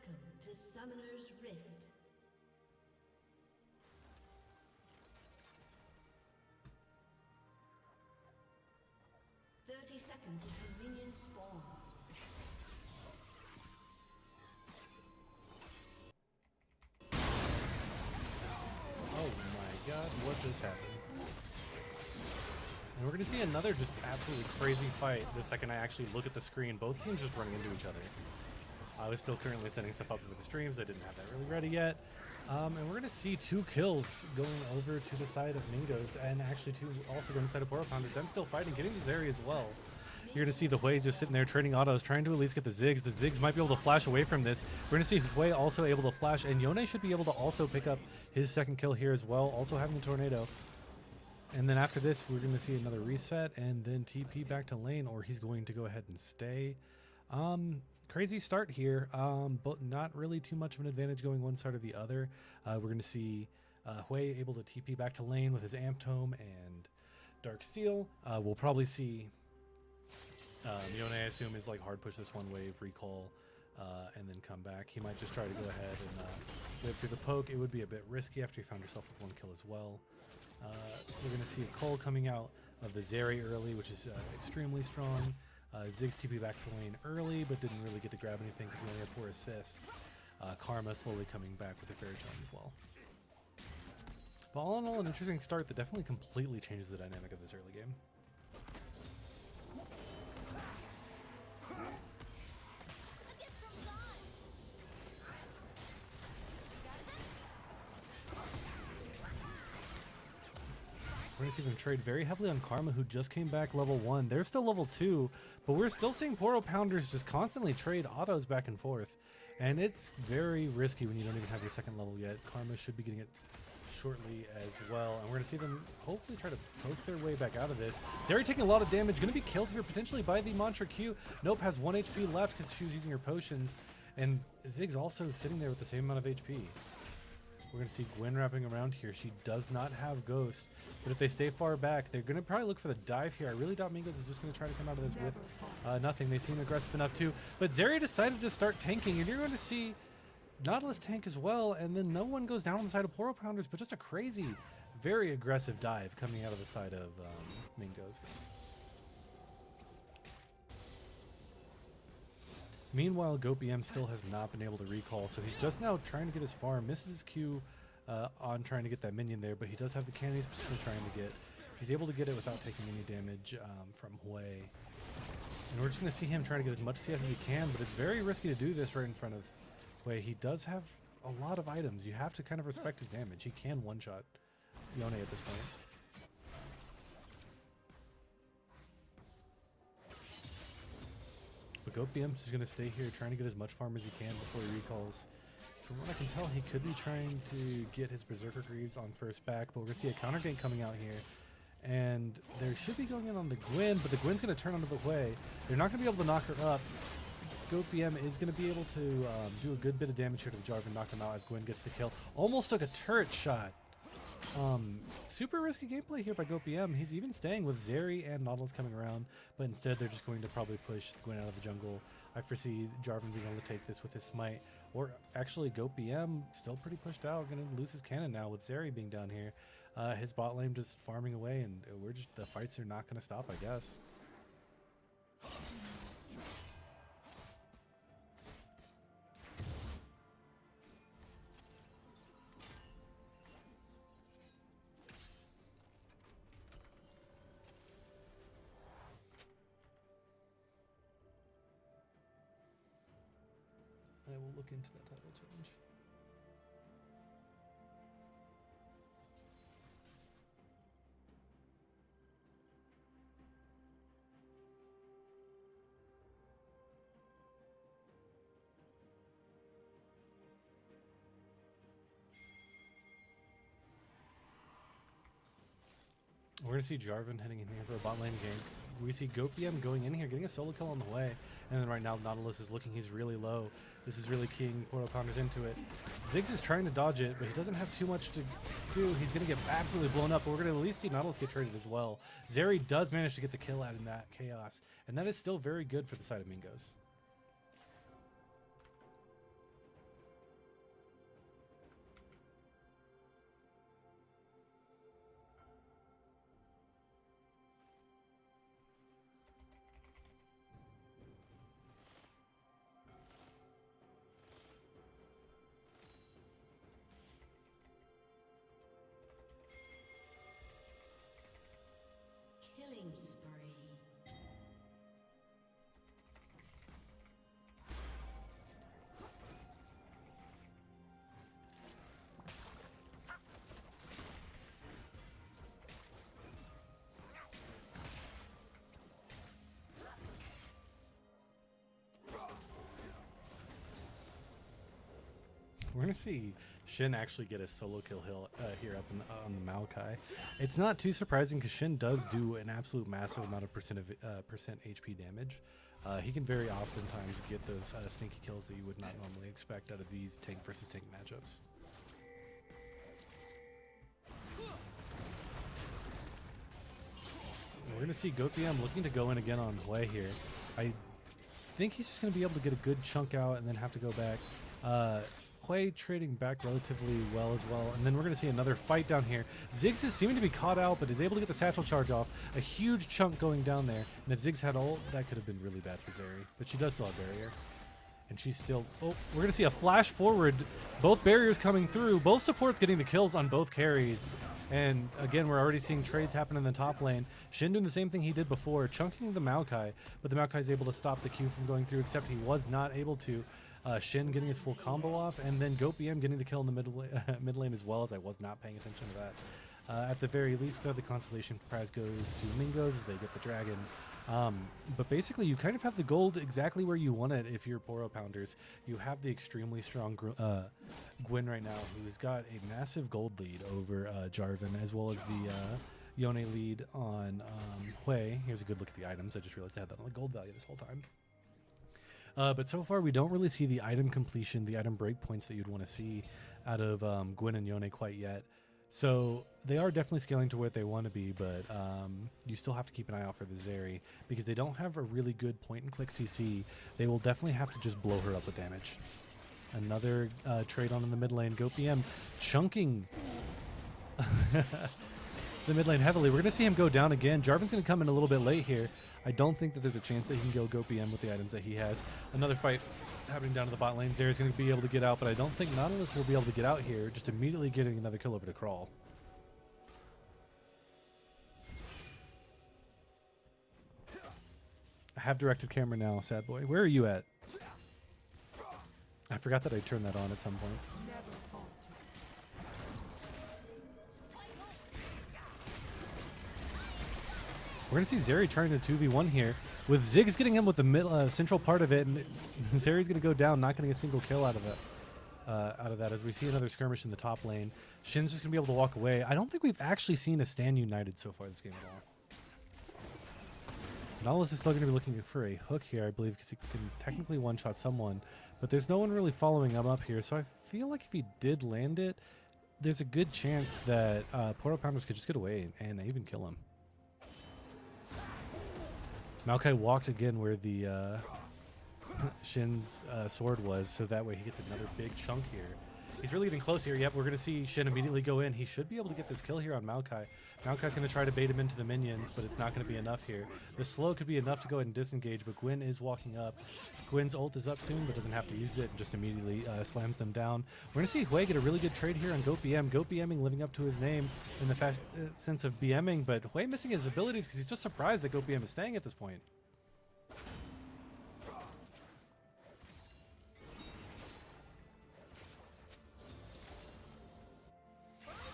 Welcome to Summoner's Rift. "30 seconds until minions spawn." Oh my god, what just happened? And we're going to see another just absolutely crazy fight the second I actually look at the screen. Both teams just running into each other. I was still currently setting stuff up for the streams. I didn't have that really ready yet. And we're going to see 2 kills going over to the side of Mingos, and actually 2 also going to the side of Poro Pounder. Them still fighting, getting this area as well. You're going to see the Hui just sitting there trading autos, trying to at least get the Ziggs. The Ziggs might be able to flash away from this. We're going to see Hui also able to flash, and Yone should be able to also pick up his second kill here as well, also having the tornado. And then after this, we're going to see another reset, and then TP back to lane, or he's going to go ahead and stay. Crazy start here, but not really too much of an advantage going one side or the other. We're going to see Hui able to TP back to lane with his Amp Tome and Dark Seal. We'll probably see Yone, I assume, is like hard push this one wave, recall, and then come back. He might just try to go ahead and live through the poke. It would be a bit risky after he found herself with 1 kill as well. We're going to see a Cull coming out of the Zeri early, which is extremely strong. Ziggs TP back to lane early, but didn't really get to grab anything because he only had 4 assists. Karma slowly coming back with a Fairy Charm as well. But all in all, an interesting start that definitely completely changes the dynamic of this early game. We're going to see them trade very heavily on Karma, who just came back level 1. They're still level 2, but we're still seeing Poro Pounders just constantly trade autos back and forth. And it's very risky when you don't even have your second level yet. Karma should be getting it shortly as well. And we're going to see them hopefully try to poke their way back out of this. Zeri taking a lot of damage, going to be killed here potentially by the Mantra Q. Nope, has 1 HP left because she was using her potions. And Ziggs also sitting there with the same amount of HP. We're going to see Gwen wrapping around here. She does not have Ghost, but if they stay far back, they're going to probably look for the dive here. I really doubt Mingos is just going to try to come out of this with nothing. They seem aggressive enough too, but Zeri decided to start tanking, and you're going to see Nautilus tank as well, and then no one goes down on the side of Poro Pounders, but just a crazy, very aggressive dive coming out of the side of Mingos. Meanwhile, GoPM still has not been able to recall, so he's just now trying to get his farm. Misses his Q on trying to get that minion there, but he does have the cannon he's trying to get. He's able to get it without taking any damage from Hui. And we're just going to see him trying to get as much CS as he can, but it's very risky to do this right in front of Hui. He does have a lot of items. You have to kind of respect his damage. He can one-shot Yone at this point. But GoPM is going to stay here trying to get as much farm as he can before he recalls. From what I can tell, he could be trying to get his Berserker Greaves on first back, but we're going to see a counter gank coming out here. And there should be going in on the Gwen, but the Gwen's going to turn onto the Hui. They're not going to be able to knock her up. GoPM is going to be able to do a good bit of damage here to the Jarvan, knock him out as Gwen gets the kill. Almost took a turret shot. Super risky gameplay here by GoPM. He's even staying with Zeri and Nautilus coming around, but instead they're just going to probably push Gwen out of the jungle. I foresee Jarvan being able to take this with his smite, or actually GoPM still pretty pushed out, going to lose his cannon now with Zeri being down here. His bot lane just farming away, and the fights are not going to stop, I guess. I will look into that title change. We're going to see Jarvan heading in here for a bot lane gank. We see GoPM going in here, getting a solo kill on the way. And then right now, Nautilus is looking, he's really low. This is really keying Poro Pounders into it. Ziggs is trying to dodge it, but he doesn't have too much to do. He's going to get absolutely blown up, but we're going to at least see Nautilus get traded as well. Zeri does manage to get the kill out in that chaos, and that is still very good for the side of Mingos. Killing spree. We're gonna see Shin actually get a solo kill here up on the Maokai. It's not too surprising because Shin does do an absolute massive amount of percent HP damage. He can very oftentimes get those sneaky kills that you would not normally expect out of these tank versus tank matchups. We're gonna see GoatBM looking to go in again on Hui here. I think he's just gonna be able to get a good chunk out and then have to go back. Hui trading back relatively well as well, and then we're going to see another fight down here. Ziggs is seeming to be caught out, but is able to get the satchel charge off. A huge chunk going down there, and if Ziggs had ult, that could have been really bad for Zeri, but she does still have barrier. And she's still... Oh, we're going to see a flash forward. Both barriers coming through, both supports getting the kills on both carries. And again, we're already seeing trades happen in the top lane. Shin doing the same thing he did before, chunking the Maokai, but the Maokai is able to stop the Q from going through, except he was not able to. Shin getting his full combo off, and then GoatBM getting the kill in the mid lane as well, as I was not paying attention to that. At the very least, though, the consolation prize goes to Mingos as they get the dragon. But basically, you kind of have the gold exactly where you want it if you're Poro Pounders. You have the extremely strong Gwyn right now, who's got a massive gold lead over Jarvan, as well as the Yone lead on Hui. Here's a good look at the items. I just realized I had that on the gold value this whole time. But so far, we don't really see the item completion, the item breakpoints that you'd want to see out of Gwyn and Yone quite yet. So they are definitely scaling to what they want to be, but you still have to keep an eye out for the Zeri because they don't have a really good point-and-click CC. They will definitely have to just blow her up with damage. Another trade on in the mid lane. GoatBM chunking the mid lane heavily. We're going to see him go down again. Jarvan's going to come in a little bit late here. I don't think that there's a chance that he can kill GoatBM with the items that he has. Another fight happening down to the bot lane. Zeri's going to be able to get out, but I don't think Nautilus will be able to get out here, just immediately getting another kill over to Crawl. I have directed camera now, sad boy. Where are you at? I forgot that I turned that on at some point. We're going to see Zeri trying to 2v1 here, with Ziggs getting him with the central part of it, and Zeri's going to go down, not getting a single kill out of that, as we see another skirmish in the top lane. Shin's just going to be able to walk away. I don't think we've actually seen a stand united so far this game at all. Nautilus is still going to be looking for a hook here, I believe, because he can technically one-shot someone, but there's no one really following him up here, so I feel like if he did land it, there's a good chance that Poro Pounders could just get away and even kill him. Maokai walked again where the Shin's sword was, so that way he gets another big chunk here. He's really getting close here. Yep, we're going to see Shin immediately go in. He should be able to get this kill here on Maokai. Maokai's going to try to bait him into the minions, but it's not going to be enough here. The slow could be enough to go ahead and disengage, but Gwyn is walking up. Gwyn's ult is up soon, but doesn't have to use it, and just immediately slams them down. We're going to see Hui get a really good trade here on GoatBM. GoatBMing living up to his name in the sense of BMing, but Hui missing his abilities because he's just surprised that GoatBM is staying at this point.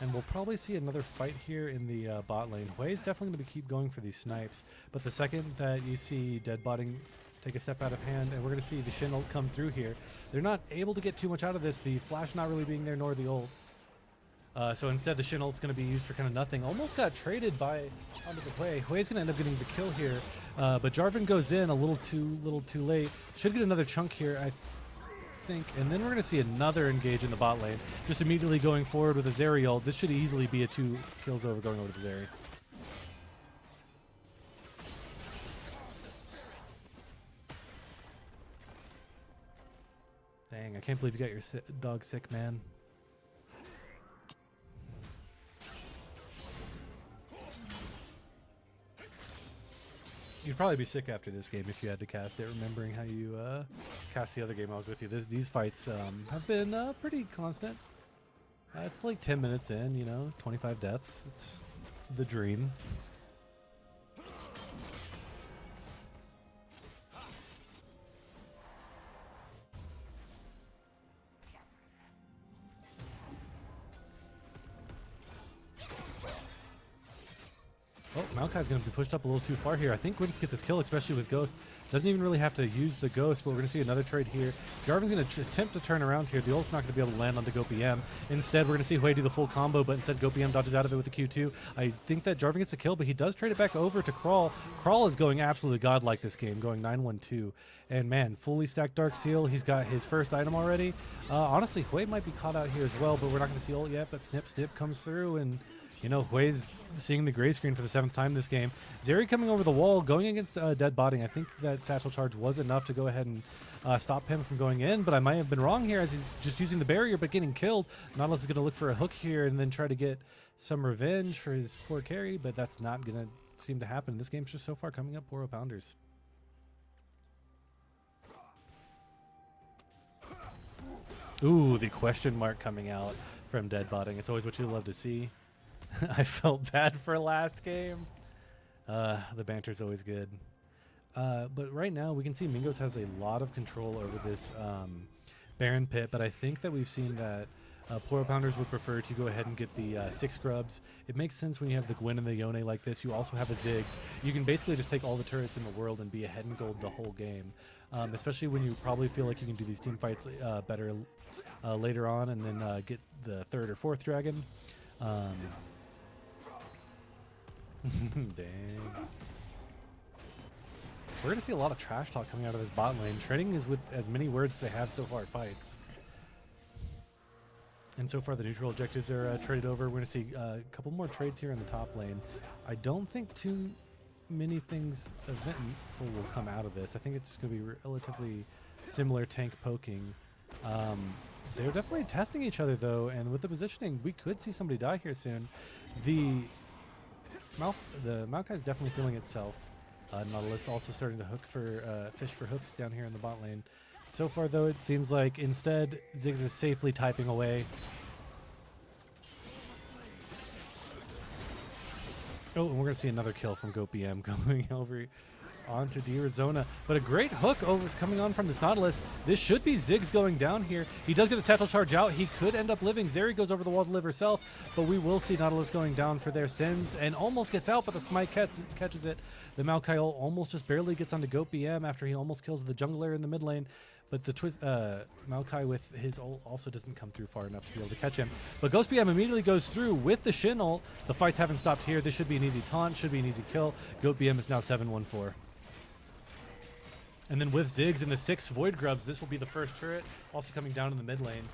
And we'll probably see another fight here in the bot lane. Hui is definitely going to keep going for these snipes, but the second that you see Deadbotting take a step out of hand, and we're going to see the Shin ult come through here, they're not able to get too much out of this, the flash not really being there, nor the ult. So instead, the Shin ult's going to be used for kind of nothing. Almost got traded by onto the Hui. Hui's going to end up getting the kill here, but Jarvan goes in a little too late. Should get another chunk here, I think, and then we're going to see another engage in the bot lane, just immediately going forward with a Zeri ult. This should easily be a 2 kills over going over to Zeri. Dang, I can't believe you got your dog sick, man. You'd probably be sick after this game if you had to cast it, remembering how you cast the other game I was with you. These fights have been pretty constant. It's like 10 minutes in, you know, 25 deaths. It's the dream. Maokai's going to be pushed up a little too far here. I think we can get this kill, especially with Ghost. Doesn't even really have to use the Ghost, but we're going to see another trade here. Jarvan's going to attempt to turn around here. The ult's not going to be able to land onto GoPM. Instead, we're going to see Hui do the full combo, but instead GoPM dodges out of it with the Q2. I think that Jarvan gets a kill, but he does trade it back over to Crawl. Crawl is going absolutely godlike this game, going 9-1-2. And man, fully stacked Dark Seal. He's got his first item already. Honestly, Hui might be caught out here as well, but we're not going to see ult yet. But Snip comes through, and you know, Hui's seeing the gray screen for the 7th time this game. Zeri coming over the wall, going against dead botting. I think that Satchel Charge was enough to go ahead and stop him from going in, but I might have been wrong here as he's just using the barrier but getting killed. Nautilus is going to look for a hook here and then try to get some revenge for his poor carry, but that's not going to seem to happen. This game's just so far coming up Poro Pounders. Ooh, the question mark coming out from dead botting. It's always what you love to see. I felt bad for last game. The banter's always good. But right now we can see Mingos has a lot of control over this Baron pit, but I think that we've seen that Poro Pounders would prefer to go ahead and get the 6 scrubs. It makes sense when you have the Gwen and the Yone like this. You also have a Ziggs. You can basically just take all the turrets in the world and be ahead in gold the whole game. Especially when you probably feel like you can do these team fights better later on and then get the 3rd or 4th dragon. Dang. We're going to see a lot of trash talk coming out of this bot lane. Trading is with as many words as they have so far at fights. And so far the neutral objectives are traded over. We're going to see a couple more trades here in the top lane. I don't think too many things eventful will come out of this. I think it's just going to be relatively similar tank poking. They're definitely testing each other though, and with the positioning, we could see somebody die here soon. The Maokai is definitely feeling itself. Nautilus also starting to fish for hooks down here in the bot lane. So far though, it seems like instead Ziggs is safely typing away. Oh, and we're going to see another kill from GoPM going over onto D'Arizona. But a great hook is coming on from this Nautilus. This should be Ziggs going down here. He does get the Satchel Charge out. He could end up living. Zeri goes over the wall to live herself, but we will see Nautilus going down for their sins and almost gets out, but the Smite catches it. The Maokai ult almost just barely gets onto GoPM after he almost kills the jungler in the mid lane. But the Maokai with his ult also doesn't come through far enough to be able to catch him. But Ghost PM immediately goes through with the Shin ult. The fights haven't stopped here. This should be an easy taunt, should be an easy kill. Ghost PM is now 7-1-4. And then with Ziggs and the 6 Void Grubs, this will be the first turret, also coming down in the mid lane.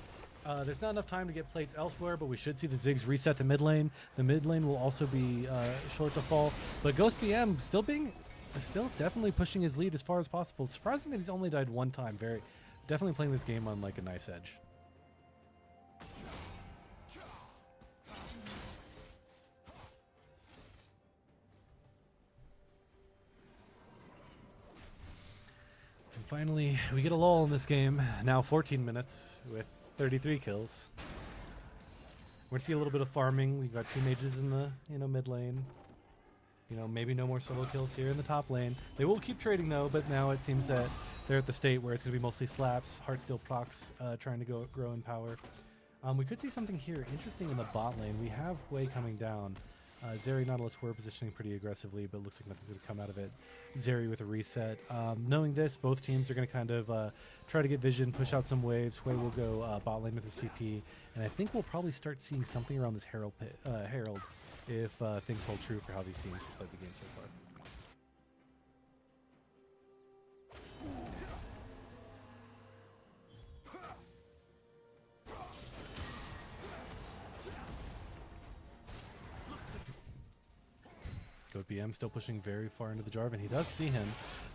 There's not enough time to get plates elsewhere, but we should see the Ziggs reset to mid lane. The mid lane will also be short to fall. But Ghost PM still definitely pushing his lead as far as possible. Surprising that he's only died one time. Definitely playing this game on like a nice edge. And finally, we get a lull in this game. Now 14 minutes with 33 kills. We're gonna see a little bit of farming. We've got 2 mages in the mid lane. Maybe no more solo kills here in the top lane. They will keep trading though, but now it seems that they're at the state where it's going to be mostly slaps, Heartsteel procs trying to grow in power. We could see something here interesting in the bot lane. We have Hui coming down. Zeri, Nautilus were positioning pretty aggressively, but looks like nothing's going to come out of it. Zeri with a reset. Knowing this, both teams are going to kind of try to get vision, push out some waves. Hui will go bot lane with his TP, and I think we'll probably start seeing something around this Herald if things hold true for how these teams have played the game so far. BM still pushing very far into the Jarvan. He does see him,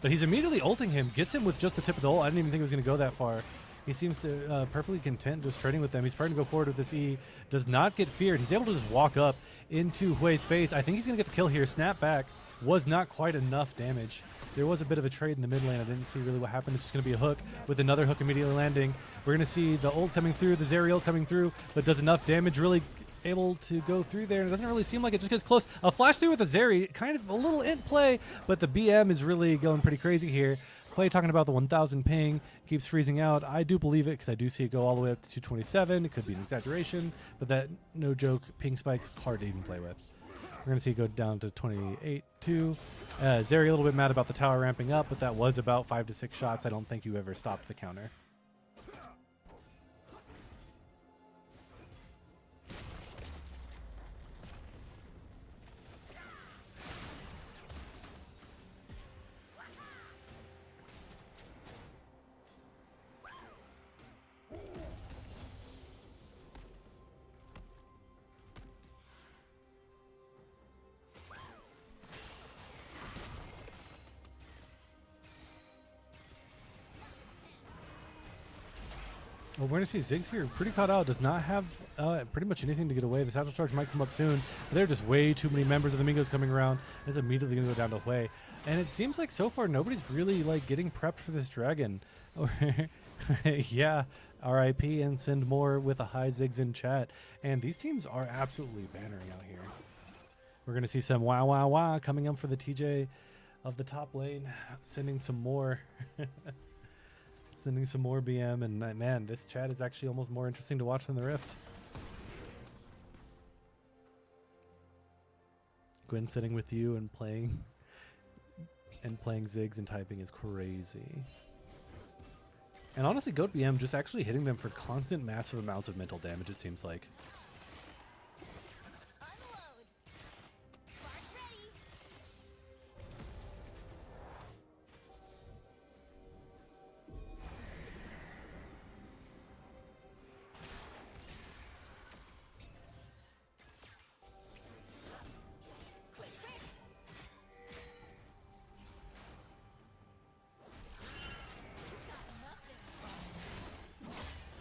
but he's immediately ulting him, gets him with just the tip of the ult. I didn't even think it was going to go that far. He seems to perfectly content just trading with them. He's starting to go forward with this E. Does not get feared. He's able to just walk up into Hui's face. I think he's going to get the kill here. Snap back was not quite enough damage. There was a bit of a trade in the mid lane. I didn't see really what happened. It's just going to be a hook with another hook immediately landing. We're going to see the ult coming through, the Zeri ult coming through, but does enough damage really able to go through there, and it doesn't really seem like it just gets close. A flash through with the Zeri, kind of a little int play, but the BM is really going pretty crazy here. Clay talking about the 1000 ping, keeps freezing out. I do believe it because I do see it go all the way up to 227. It could be an exaggeration, but that, no joke, ping spike's hard to even play with. We're going to see it go down to 28-2. Zeri a little bit mad about the tower ramping up, but that was about 5 to 6 shots. I don't think you ever stopped the counter. Well, we're going to see Ziggs here pretty caught out. Does not have pretty much anything to get away. The Satchel Charge might come up soon. But there are just way too many members of the Mingos coming around. It's immediately going to go down to Hui. And it seems like so far nobody's really like getting prepped for this dragon. Yeah, RIP and send more with a high Ziggs in chat. And these teams are absolutely bannering out here. We're going to see some wow, wow, wow coming up for the TJ of the top lane. Sending some more. Sending some more BM, and man, this chat is actually almost more interesting to watch than the Rift. Gwen sitting with you and playing Ziggs and typing is crazy. And honestly, Goat BM just actually hitting them for constant massive amounts of mental damage, it seems like.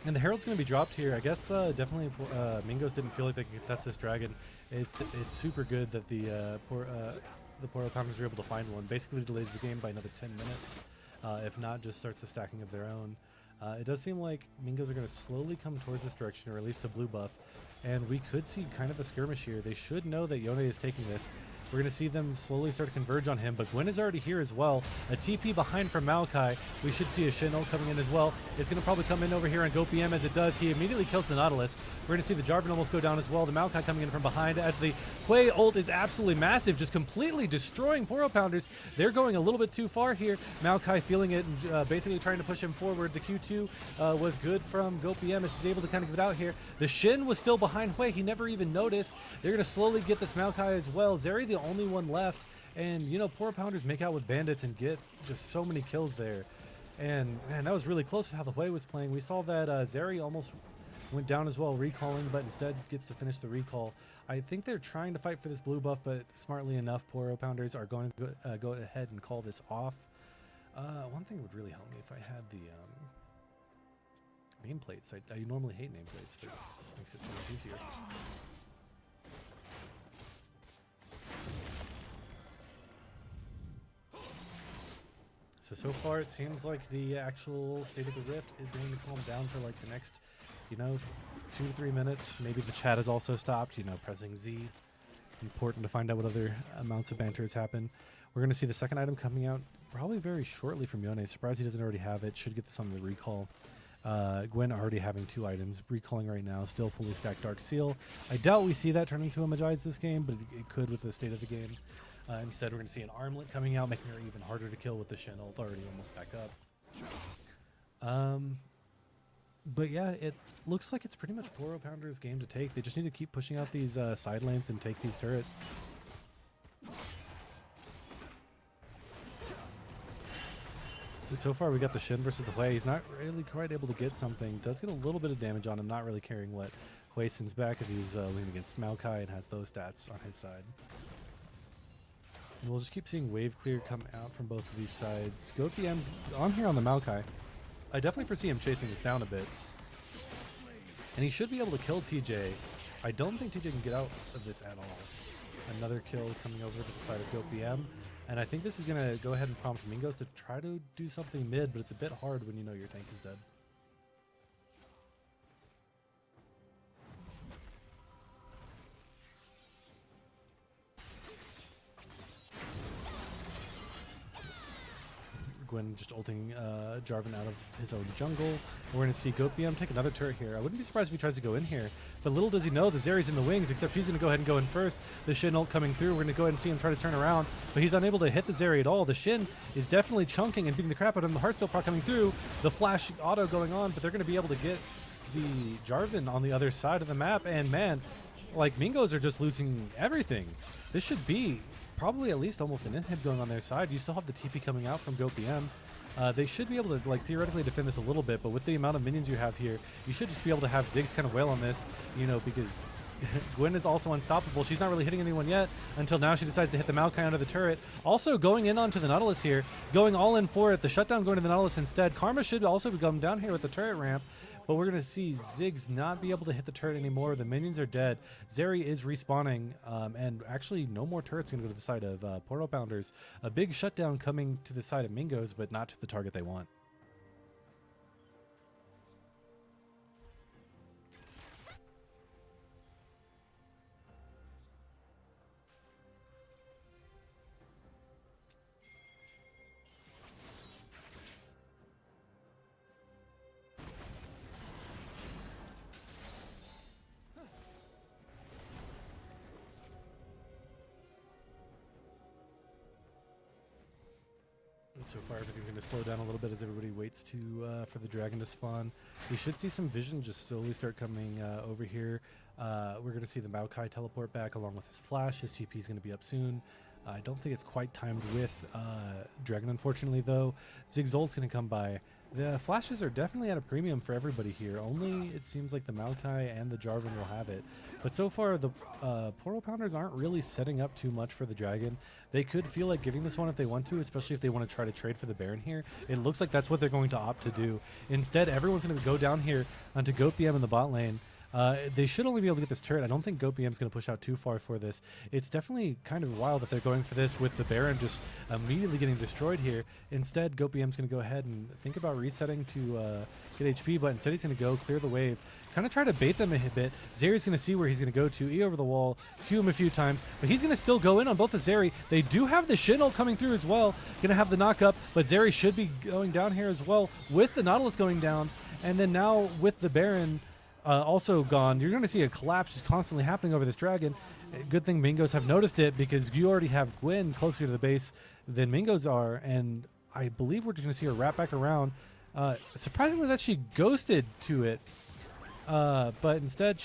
And the Herald's going to be dropped here. I guess definitely Mingos didn't feel like they could contest this dragon. It's super good that the Poro Pounders were able to find one. Basically delays the game by another 10 minutes. If not, just starts the stacking of their own. It does seem like Mingos are going to slowly come towards this direction, or at least a blue buff. And we could see kind of a skirmish here. They should know that Yone is taking this. We're going to see them slowly start to converge on him, but Gwen is already here as well. A TP behind from Maokai. We should see a Shin'O coming in as well. It's going to probably come in over here on GoPM as it does. He immediately kills the Nautilus. We're going to see the Jarvan almost go down as well. The Maokai coming in from behind as the Hui ult is absolutely massive, just completely destroying Poro Pounders. They're going a little bit too far here. Maokai feeling it and basically trying to push him forward. The Q2 was good from GoPM as he's able to kind of get out here. The Shin was still behind Hui. He never even noticed. They're going to slowly get this Maokai as well. Zeri the only one left, and you know, Poro Pounders make out with bandits and get just so many kills there. And man, that was really close with how the Hui was playing. We saw that Zeri almost went down as well, recalling, but instead gets to finish the recall. I think they're trying to fight for this blue buff, but smartly enough, Poro Pounders are going to go ahead and call this off. One thing would really help me if I had the nameplates. I normally hate nameplates, but it makes it so much easier. So far it seems like the actual state of the Rift is going to calm down for like the next, 2 to 3 minutes. Maybe the chat has also stopped, pressing Z. Important to find out what other amounts of banter has happened. We're going to see the second item coming out probably very shortly from Yone. Surprised he doesn't already have it. Should get this on the recall. Gwen already having 2 items. Recalling right now. Still fully stacked Dark Seal. I doubt we see that turning to a Magi's this game, but it could with the state of the game. Instead, we're going to see an Armlet coming out, making her even harder to kill with the Shin ult already almost back up. But yeah, it looks like it's pretty much Poro Pounders' game to take. They just need to keep pushing out these side lanes and take these turrets. But so far, we got the Shin versus the Hui. He's not really quite able to get something. Does get a little bit of damage on him, not really caring what Hui sends back as he's leaning against Maokai and has those stats on his side. And we'll just keep seeing wave clear come out from both of these sides. Goat BM on here on the Maokai. I definitely foresee him chasing this down a bit. And he should be able to kill TJ. I don't think TJ can get out of this at all. Another kill coming over to the side of Goat BM. And I think this is going to go ahead and prompt Mingos to try to do something mid, but it's a bit hard when you know your tank is dead. Gwyn just ulting Jarvan out of his own jungle. We're going to see GoatBM take another turret here. I wouldn't be surprised if he tries to go in here. But little does he know, the Zeri's in the wings, except she's going to go ahead and go in first. The Shin ult coming through. We're going to go ahead and see him try to turn around. But he's unable to hit the Zeri at all. The Shin is definitely chunking and beating the crap out of him. The Heartsteel proc coming through. The flash auto going on, but they're going to be able to get the Jarvan on the other side of the map. And man, like, Mingos are just losing everything. This should be probably at least almost an inhib going on their side. You still have the TP coming out from GoatBM. They should be able to, like, theoretically defend this a little bit, but with the amount of minions you have here, you should just be able to have Ziggs kind of wail on this, you know, because Gwyn is also unstoppable. She's not really hitting anyone yet until now she decides to hit the Maokai under the turret. Also going in onto the Nautilus here, going all in for it. The shutdown going to the Nautilus instead. Karma should also come down here with the turret ramp. But we're going to see Ziggs not be able to hit the turret anymore. The minions are dead. Zeri is respawning. And actually, no more turrets going to go to the side of Poro Pounders. A big shutdown coming to the side of Mingos, but not to the target they want. So far, everything's going to slow down a little bit as everybody waits for the dragon to spawn. We should see some vision just slowly start coming over here. We're going to see the Maokai teleport back along with his flash. His TP is going to be up soon. I don't think it's quite timed with Dragon, unfortunately, though. Ziggs ult's going to come by. The flashes are definitely at a premium for everybody here. Only it seems like the Maokai and the Jarvan will have it. But so far, the Poro Pounders aren't really setting up too much for the Dragon. They could feel like giving this one if they want to, especially if they want to try to trade for the Baron here. It looks like that's what they're going to opt to do. Instead, everyone's going to go down here onto GoatBM in the bot lane. They should only be able to get this turret. I don't think GoatBM is going to push out too far for this. It's definitely kind of wild that they're going for this with the Baron just immediately getting destroyed here. Instead, GoatBM is going to go ahead and think about resetting to get HP, but instead he's going to go clear the wave. Kind of try to bait them a bit. Zeri's going to see where he's going to go to. E over the wall, Q him a few times, but he's going to still go in on both the Zeri. They do have the Shin ult coming through as well. Going to have the knock up, but Zeri should be going down here as well with the Nautilus going down. And then now with the Baron also gone, you're going to see a collapse just constantly happening over this dragon. Good thing Mingos have noticed it because you already have Gwyn closer to the base than Mingos are, and I believe we're just going to see her wrap back around. Surprisingly that she ghosted to it, but instead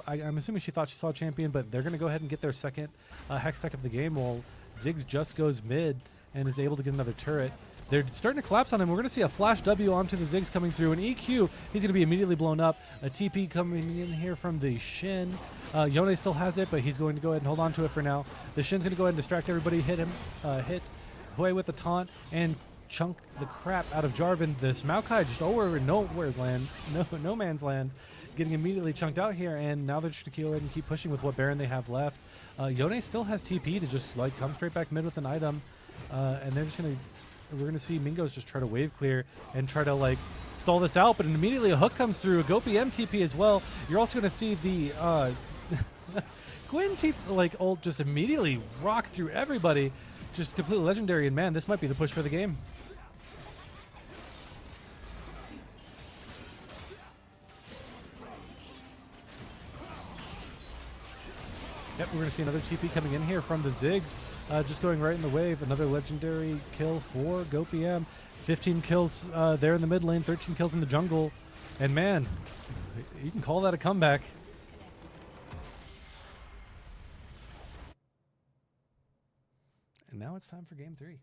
I'm assuming she thought she saw a champion, but they're going to go ahead and get their second hex tech of the game while Ziggs just goes mid and is able to get another turret. They're starting to collapse on him. We're going to see a flash W onto the Ziggs coming through. An EQ, he's going to be immediately blown up. A TP coming in here from the Shin. Yone still has it, but he's going to go ahead and hold on to it for now. The Shin's going to go ahead and distract everybody, hit him, hit Hui with the taunt, and chunk the crap out of Jarvan. This Maokai just over nowhere's land, no man's land, getting immediately chunked out here, and now they're just going to go ahead and keep pushing with what Baron they have left. Yone still has TP to just like come straight back mid with an item, and they're just going to... We're going to see Mingos just try to wave clear and try to, like, stall this out, but immediately a hook comes through. A GoatBM TP as well. You're also going to see the Gwyn TP, like, ult just immediately rock through everybody. Just completely legendary, and man, this might be the push for the game. Yep, we're going to see another TP coming in here from the Ziggs. Just going right in the wave. Another legendary kill for GoatBM. 15 kills there in the mid lane, 13 kills in the jungle. And man, you can call that a comeback. And now it's time for game 3.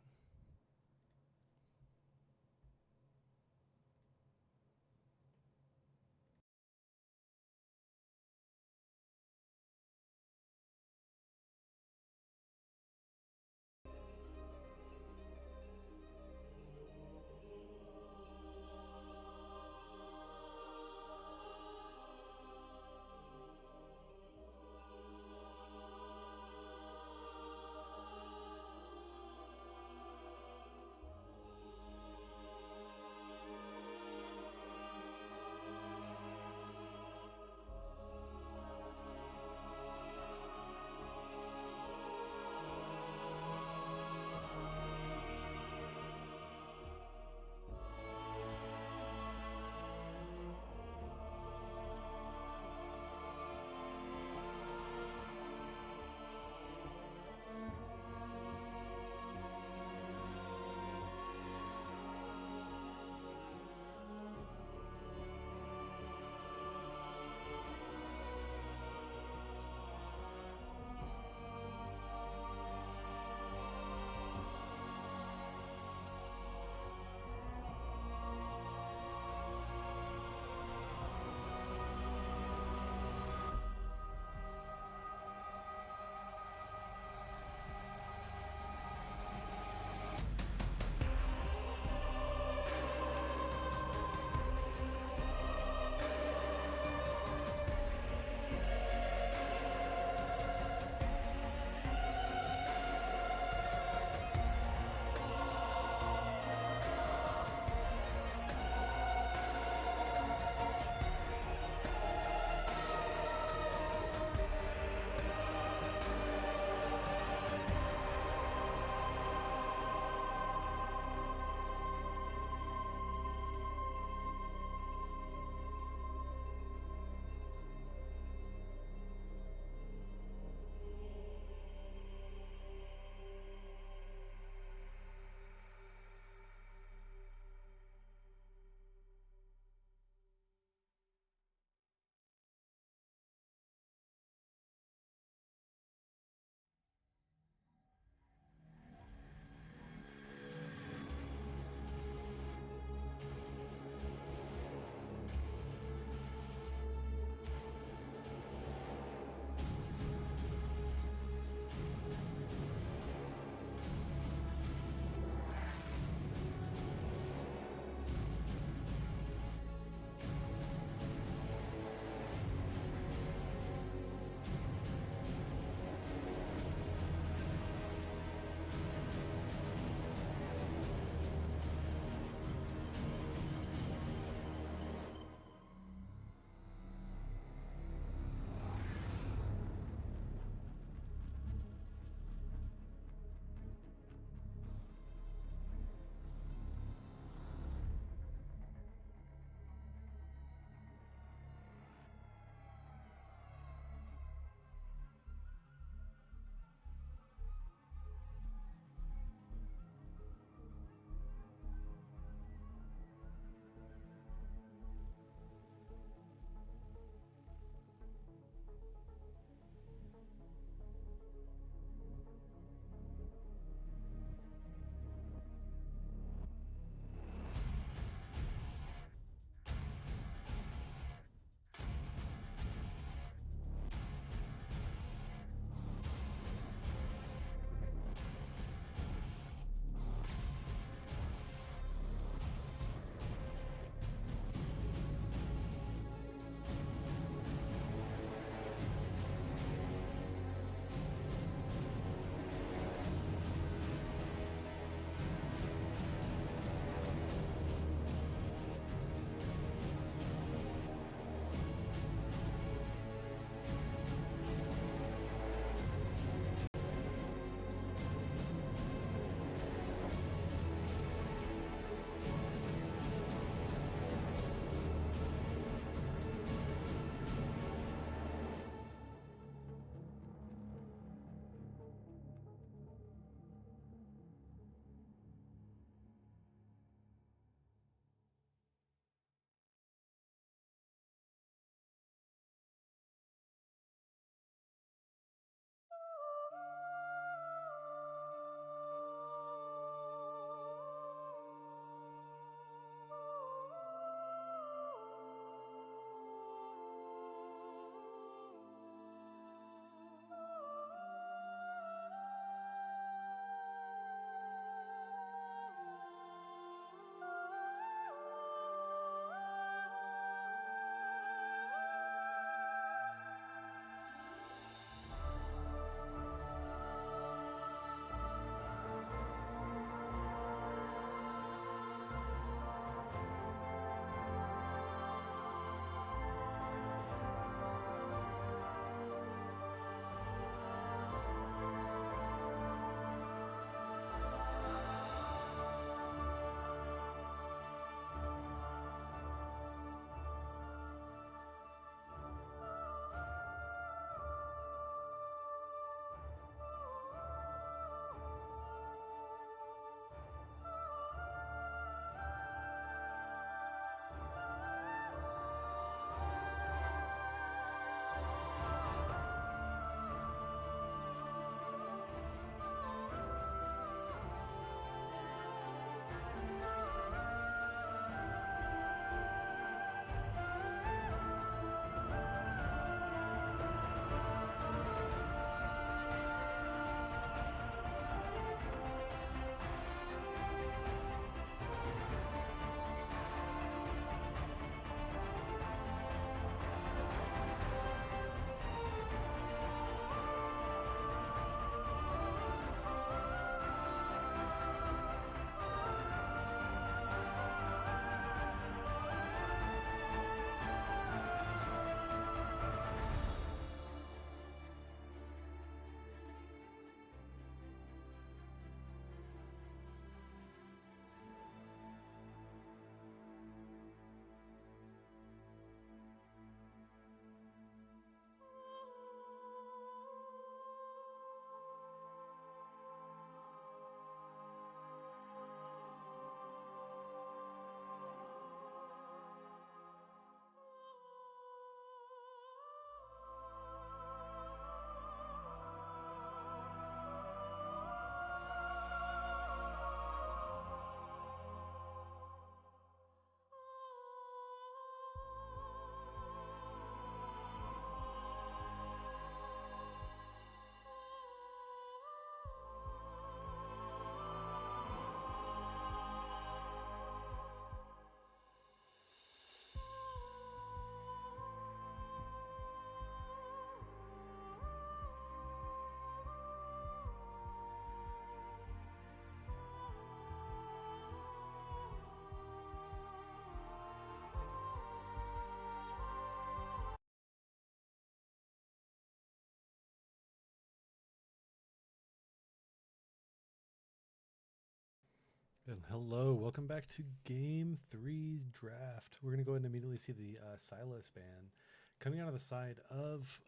And hello, welcome back to Game 3's draft. We're going to go ahead and immediately see the Silas ban coming out of the side of...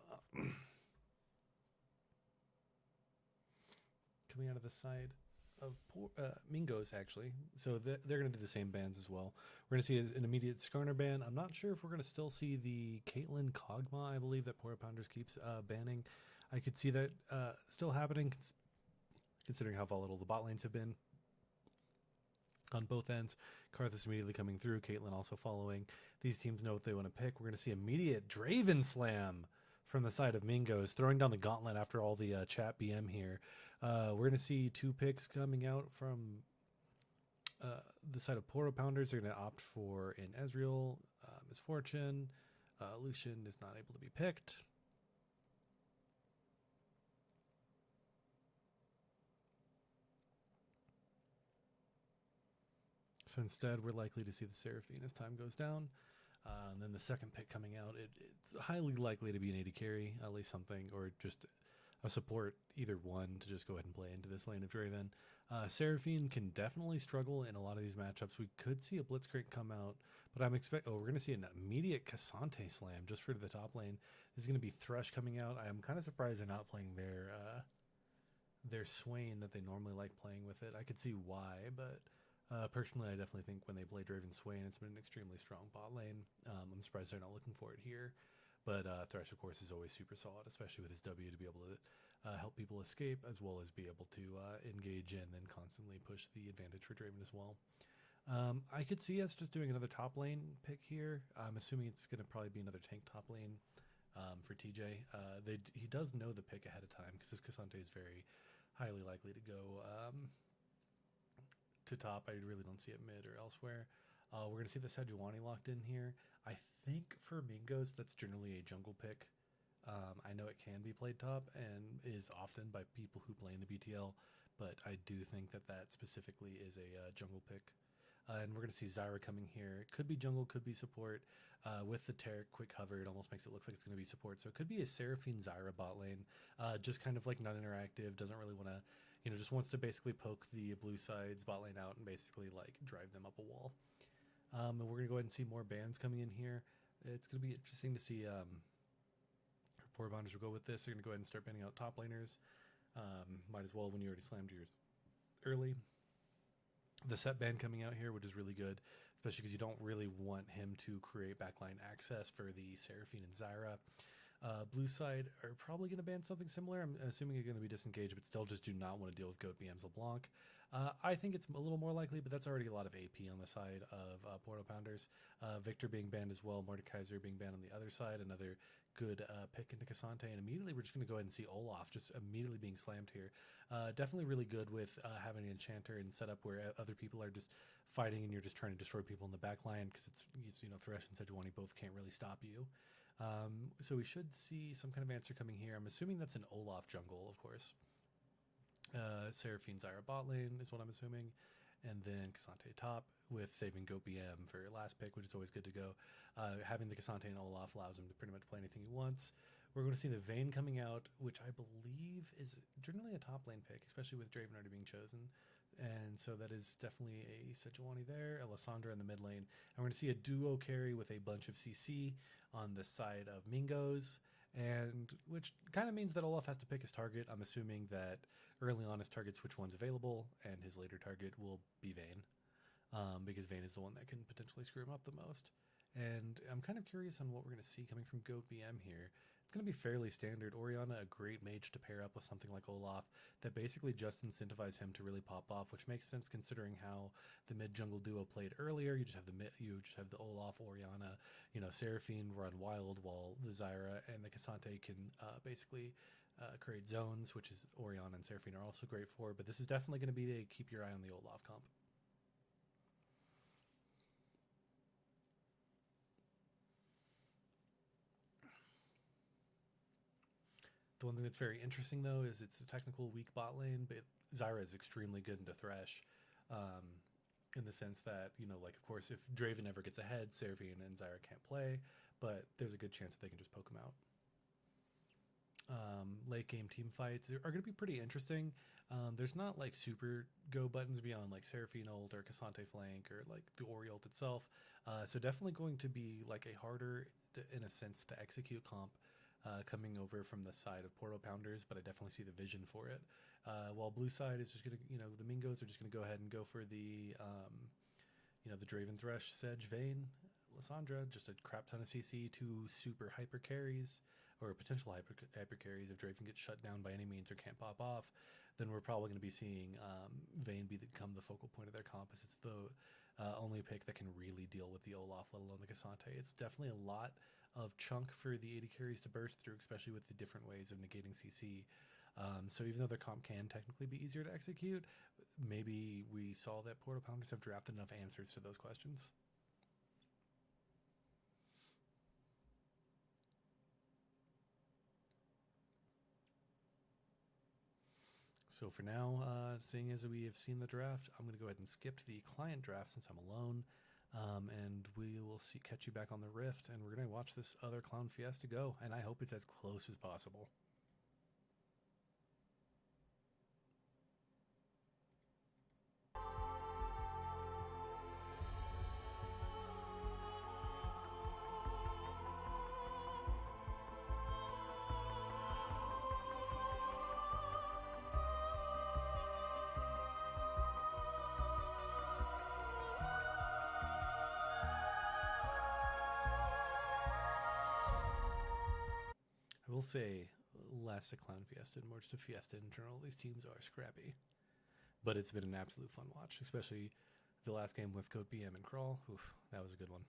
coming out of the side of Mingos, actually. So they're going to do the same bans as well. We're going to see an immediate Skarner ban. I'm not sure if we're going to still see the Caitlyn Kog'Maw, I believe, that Poro Pounders keeps banning. I could see that still happening, considering how volatile the bot lanes have been on both ends. Karthus immediately coming through, Caitlyn also following. These teams know what they want to pick. We're going to see immediate Draven Slam from the side of Mingos, throwing down the gauntlet after all the chat BM here. We're going to see two picks coming out from the side of Poro Pounders. They're going to opt for an Ezreal, Misfortune. Lucian is not able to be picked. So instead, we're likely to see the Seraphine as time goes down. And then the second pick coming out, it's highly likely to be an AD carry, at least something, or just a support, either one, to just go ahead and play into this lane of Draven. Seraphine can definitely struggle in a lot of these matchups. We could see a Blitzcrank come out, but I'm expecting... Oh, we're going to see an immediate Cassante slam just for the top lane. This is going to be Thresh coming out. I'm kind of surprised they're not playing their Swain that they normally like playing with it. I could see why, but... personally, I definitely think when they play Draven Swain, it's been an extremely strong bot lane. I'm surprised they're not looking for it here. But Thresh, of course, is always super solid, especially with his W to be able to help people escape, as well as be able to engage in and constantly push the advantage for Draven as well. I could see us just doing another top lane pick here. I'm assuming it's going to probably be another tank top lane for TJ. He does know the pick ahead of time because his Cassante is very highly likely to go... to top. I really don't see it mid or elsewhere. We're going to see the Sejuani locked in here. I think for Mingos, that's generally a jungle pick. I know it can be played top and is often by people who play in the BTL, but I do think that that specifically is a jungle pick. And we're going to see Zyra coming here. It could be jungle, could be support. With the Taric quick hover, it almost makes it look like it's going to be support. So it could be a Seraphine Zyra bot lane. Just kind of like non-interactive, doesn't really want to... just wants to basically poke the blue side's bot lane out and basically like drive them up a wall. And we're gonna go ahead and see more bans coming in here. It's gonna be interesting to see Poro Pounders will go with this. They're gonna go ahead and start banning out top laners. Might as well when you already slammed yours early. The set ban coming out here, which is really good, especially because you don't really want him to create backline access for the Seraphine and Zyra. Blue side are probably going to ban something similar. I'm assuming you're going to be disengaged, but still just do not want to deal with Goat BM's LeBlanc. I think it's a little more likely, but that's already a lot of AP on the side of Poro Pounders. Victor being banned as well, Mordekaiser being banned on the other side, another good pick into Cassante, and immediately we're just going to go ahead and see Olaf just immediately being slammed here. Definitely really good with having an Enchanter and setup where other people are just fighting and you're just trying to destroy people in the back line because it's Thresh and Sejuani both can't really stop you. So we should see some kind of answer coming here. I'm assuming that's an Olaf jungle, of course. Seraphine Zyra bot lane is what I'm assuming. And then Cassante top with saving Goat BM for last pick, which is always good to go. Having the Cassante and Olaf allows him to pretty much play anything he wants. We're going to see the Vayne coming out, which I believe is generally a top lane pick, especially with Draven already being chosen. And so that is definitely a Sejuani there, Alessandra in the mid lane. And we're going to see a duo carry with a bunch of CC on the side of Mingos, and which kind of means that Olaf has to pick his target. I'm assuming that early on his target's which one's available, and his later target will be Vayne, because Vayne is the one that can potentially screw him up the most. And I'm kind of curious on what we're going to see coming from Goat BM here. It's going to be fairly standard. Orianna, a great mage to pair up with something like Olaf that basically just incentivizes him to really pop off, which makes sense considering how the mid jungle duo played earlier. You just have the Olaf, Orianna, Seraphine run wild while the Zyra and the Cassante can basically create zones, which is Orianna and Seraphine are also great for. But this is definitely going to be a keep your eye on the Olaf comp. The one thing that's very interesting, though, is it's a technical weak bot lane, but Zyra is extremely good into Thresh, in the sense that, of course, if Draven ever gets ahead, Seraphine and Zyra can't play, but there's a good chance that they can just poke him out. Late game team fights are going to be pretty interesting. There's not like super go buttons beyond like Seraphine ult or Cassante flank or like the Ori ult itself. So definitely going to be like a harder, in a sense, to execute comp coming over from the side of Poro Pounders, but I definitely see the vision for it. While blue side is just gonna, the Mingos are just gonna go ahead and go for the, the Draven's Rush, Sedge, Vayne, Lysandra, just a crap ton of CC, two super hyper carries, or potential hyper carries. If Draven gets shut down by any means or can't pop off, then we're probably going to be seeing Vayne become the focal point of their comp, as it's the only pick that can really deal with the Olaf, let alone the Cassante. It's definitely a lot of chunk for the 80 carries to burst through, especially with the different ways of negating CC. So even though their comp can technically be easier to execute, maybe we saw that Portal Pounders have drafted enough answers to those questions. So for now, seeing as we have seen the draft, I'm going to go ahead and skip to the client draft since I'm alone. And we will catch you back on the Rift, and we're going to watch this other Clown Fiesta go, and I hope it's as close as possible. I will say, less a Clown Fiesta and more just a Fiesta in general. These teams are scrappy, but it's been an absolute fun watch, especially the last game with Code BM and Crawl. Oof, that was a good one.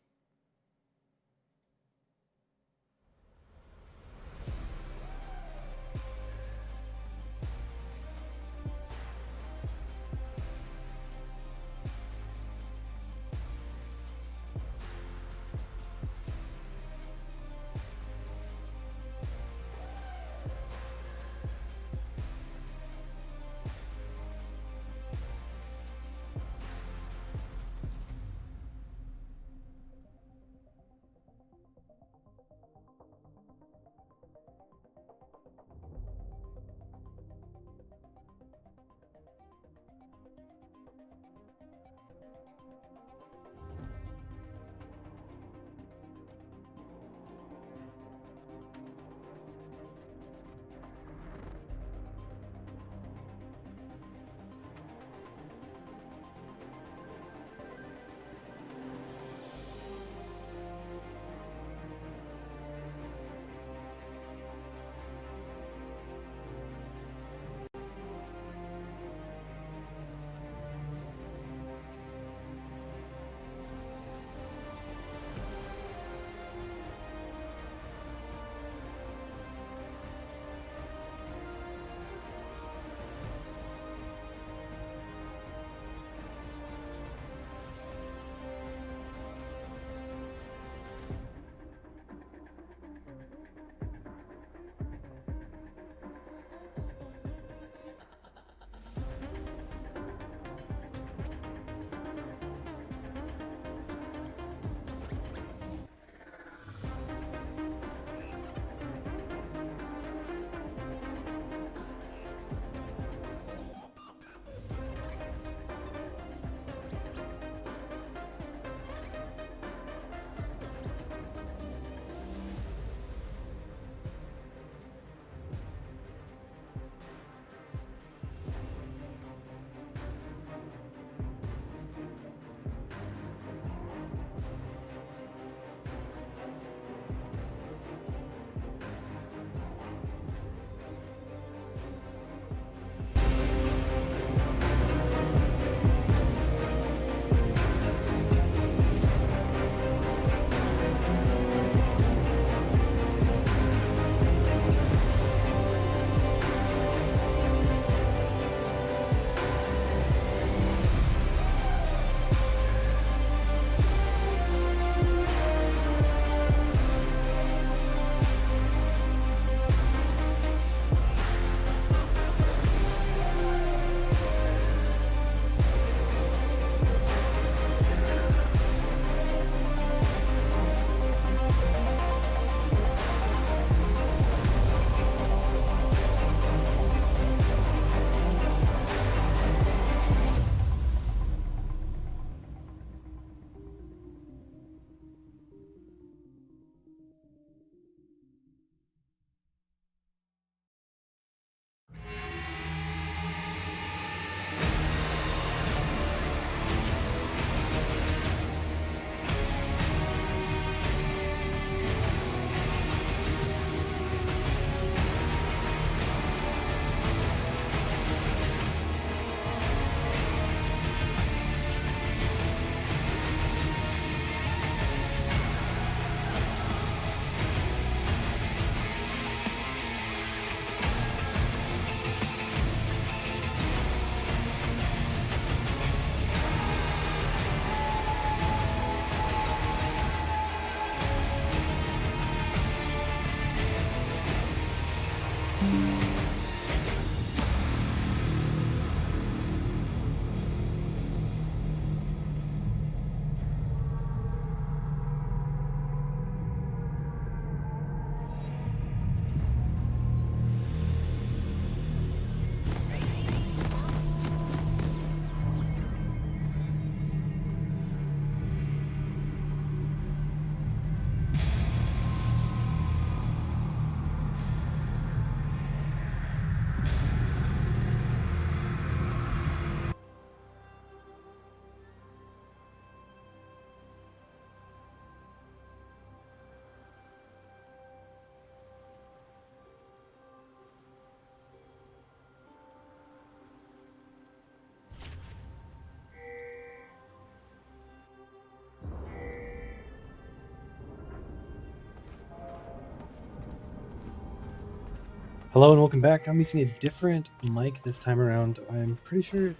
Hello and welcome back. I'm using a different mic this time around. I'm pretty sure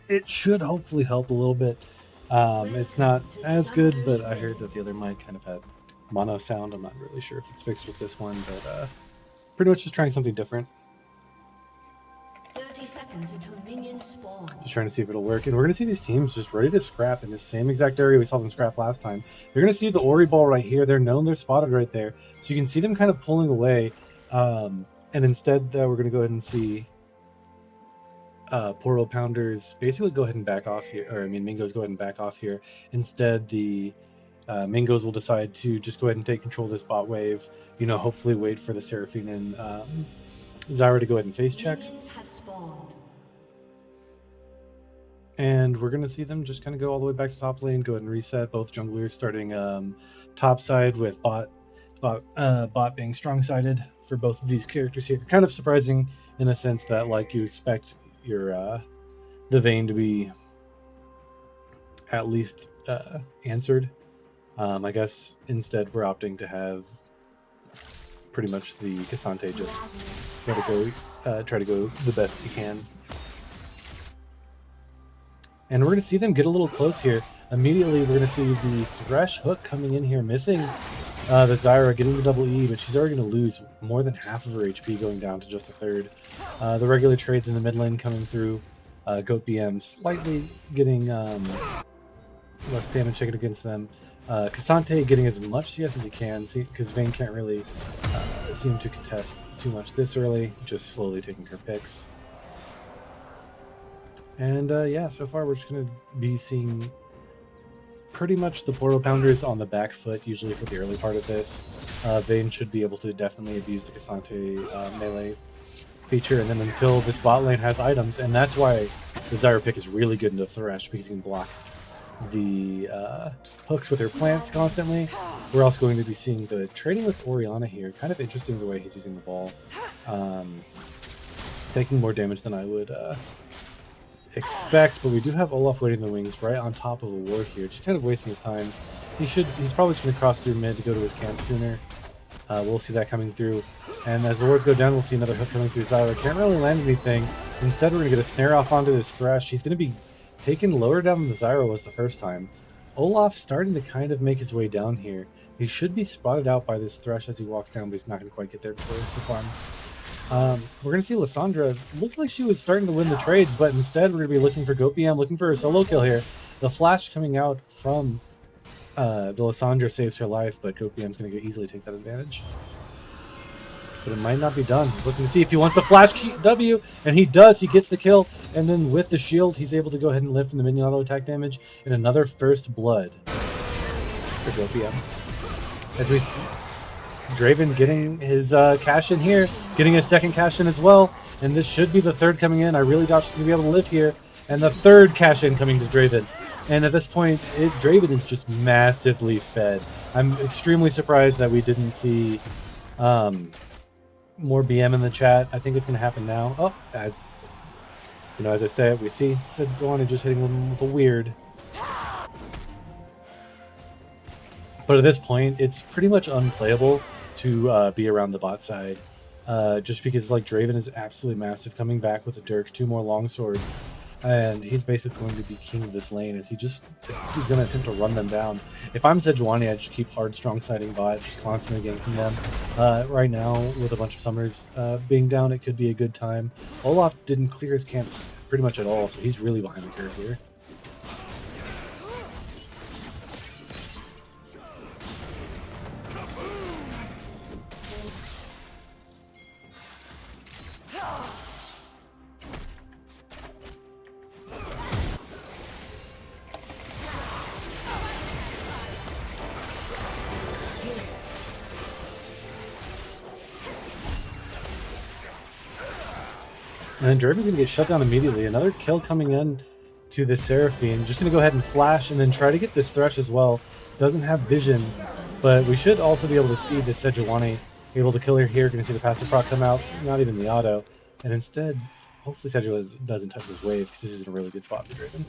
it should hopefully help a little bit. It's not as good, but I heard that the other mic kind of had mono sound. I'm not really sure if it's fixed with this one, but pretty much just trying something different. 30 seconds until minions spawn. Just trying to see if it'll work. And we're going to see these teams just ready to scrap in the same exact area we saw them scrap last time. You're going to see the Ori ball right here. They're known, they're spotted right there. So you can see them kind of pulling away. And instead, we're going to go ahead and see Poro Pounders basically go ahead and back off here. Or, I mean, Mingos go ahead and back off here. Instead, the Mingos will decide to just go ahead and take control of this bot wave. You know, hopefully wait for the Seraphine and Zyra to go ahead and face check. Minions have spawned. And we're going to see them just kind of go all the way back to top lane, go ahead and reset. Both junglers starting top side with bot being strong-sided for both of these characters here. Kind of surprising in a sense that, like, you expect your the Vayne to be at least answered. I guess instead we're opting to have pretty much the Cassante just try to go the best he can. And we're going to see them get a little close here. Immediately, we're going to see the Thresh hook coming in here, missing the Zyra, getting the double E, but she's already going to lose more than half of her HP, going down to just a third. The regular trades in the mid lane coming through. Goat BM slightly getting less damage taken against them. Cassante getting as much CS as he can, because Vayne can't really seem to contest too much this early, just slowly taking her picks. And yeah, so far we're just going to be seeing pretty much the Poro Pounders on the back foot, usually for the early part of this. Vayne should be able to definitely abuse the Cassante melee feature, and then until this bot lane has items, and that's why the Zyra pick is really good into Thresh, because he can block the hooks with her plants constantly. We're also going to be seeing the trading with Orianna here. Kind of interesting the way he's using the ball. Taking more damage than I would expect, but we do have Olaf waiting in the wings right on top of a ward here, just kind of wasting his time. He's probably just going to cross through mid to go to his camp sooner. We'll see that coming through, and as the wards go down, we'll see another hook coming through Zyra. Can't really land anything. Instead, we're going to get a snare off onto this Thresh. He's going to be taken lower down than the Zyra was the first time. Olaf starting to kind of make his way down here. He should be spotted out by this Thresh as he walks down, but he's not going to quite get there before it's so far. We're going to see Lissandra. Looked like she was starting to win the trades, but instead we're going to be looking for Goat BM, looking for a solo kill here. The flash coming out from the Lissandra saves her life, but Goat BM's going to easily take that advantage. But it might not be done. He's looking to see if he wants to flash W, and he does. He gets the kill, and then with the shield, he's able to go ahead and lift from the minion auto attack damage, and another first blood for Goat BM. As we see Draven getting his cash in here, getting his second cash in as well, and this should be the third coming in. I really doubt she's going to be able to live here, and the third cash in coming to Draven. And at this point, Draven is just massively fed. I'm extremely surprised that we didn't see more BM in the chat. I think it's going to happen now. Oh, as you know, as I said, we see Sejuani just hitting them with a weird. But at this point, it's pretty much unplayable to be around the bot side, just because like Draven is absolutely massive, coming back with a Dirk, 2 more long swords, and he's basically going to be king of this lane as he's going to attempt to run them down. If I'm Sejuani, I'd just keep hard strong siding bot, just constantly ganking them. Right now, with a bunch of summoners being down, it could be a good time. Olaf didn't clear his camps pretty much at all, so he's really behind the curve here. And then Draven's going to get shut down immediately. Another kill coming in to the Seraphine. Just going to go ahead and flash and then try to get this Thresh as well. Doesn't have vision, but we should also be able to see the Sejuani able to kill her here. Going to see the passive proc come out, not even the auto. And instead, hopefully Sejuani doesn't touch this wave because this is a really good spot for Draven.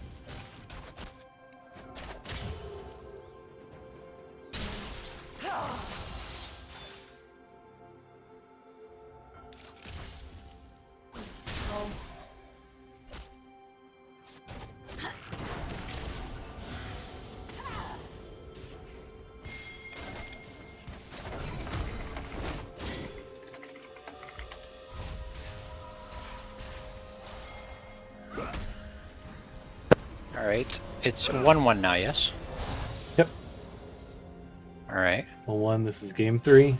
Alright, it's 1-1 now, yes? Yep. Alright. 1-1. This is game 3.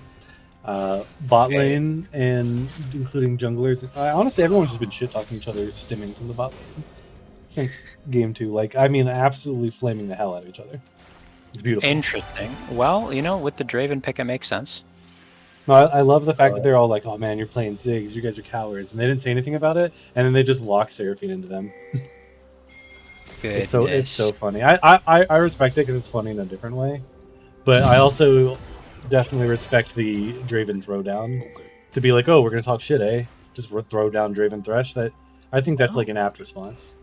Bot lane and including junglers. Honestly, everyone's just been shit talking each other, stimming from the bot lane since game 2. Like, I mean, absolutely flaming the hell out of each other. It's beautiful. Interesting. Well, you know, with the Draven pick, it makes sense. No, I love the fact that they're all like, "Oh man, you're playing Ziggs. You guys are cowards," and they didn't say anything about it, and then they just lock Seraphine into them. Goodness. It's so funny. I respect it because it's funny in a different way, but I also definitely respect the Draven throwdown to be like, "Oh, we're gonna talk shit, eh?" Just throw down Draven Thresh. That I think that's like an apt response.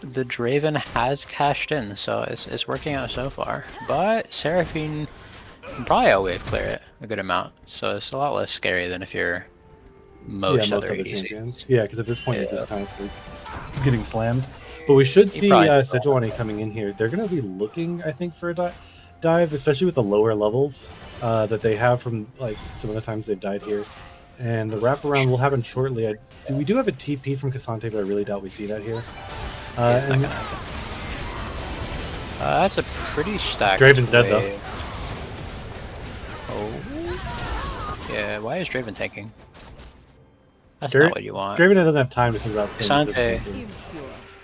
The Draven has cashed in, so it's working out so far. But Seraphine can probably outwave clear it a good amount, so it's a lot less scary than if you're most other easy. champions. Yeah, because at this point you're just kind of like getting slammed. But we should see Sejuani coming in here. They're going to be looking, I think, for a dive, especially with the lower levels that they have from like some of the times they've died here. And the wraparound will happen shortly. We do have a TP from Cassante, but I really doubt we see that here. It's not gonna happen. That's a pretty stacked Draven's dead, though. Oh. Yeah, why is Draven tanking? That's not what you want. Draven doesn't have time to think about things. Cassante.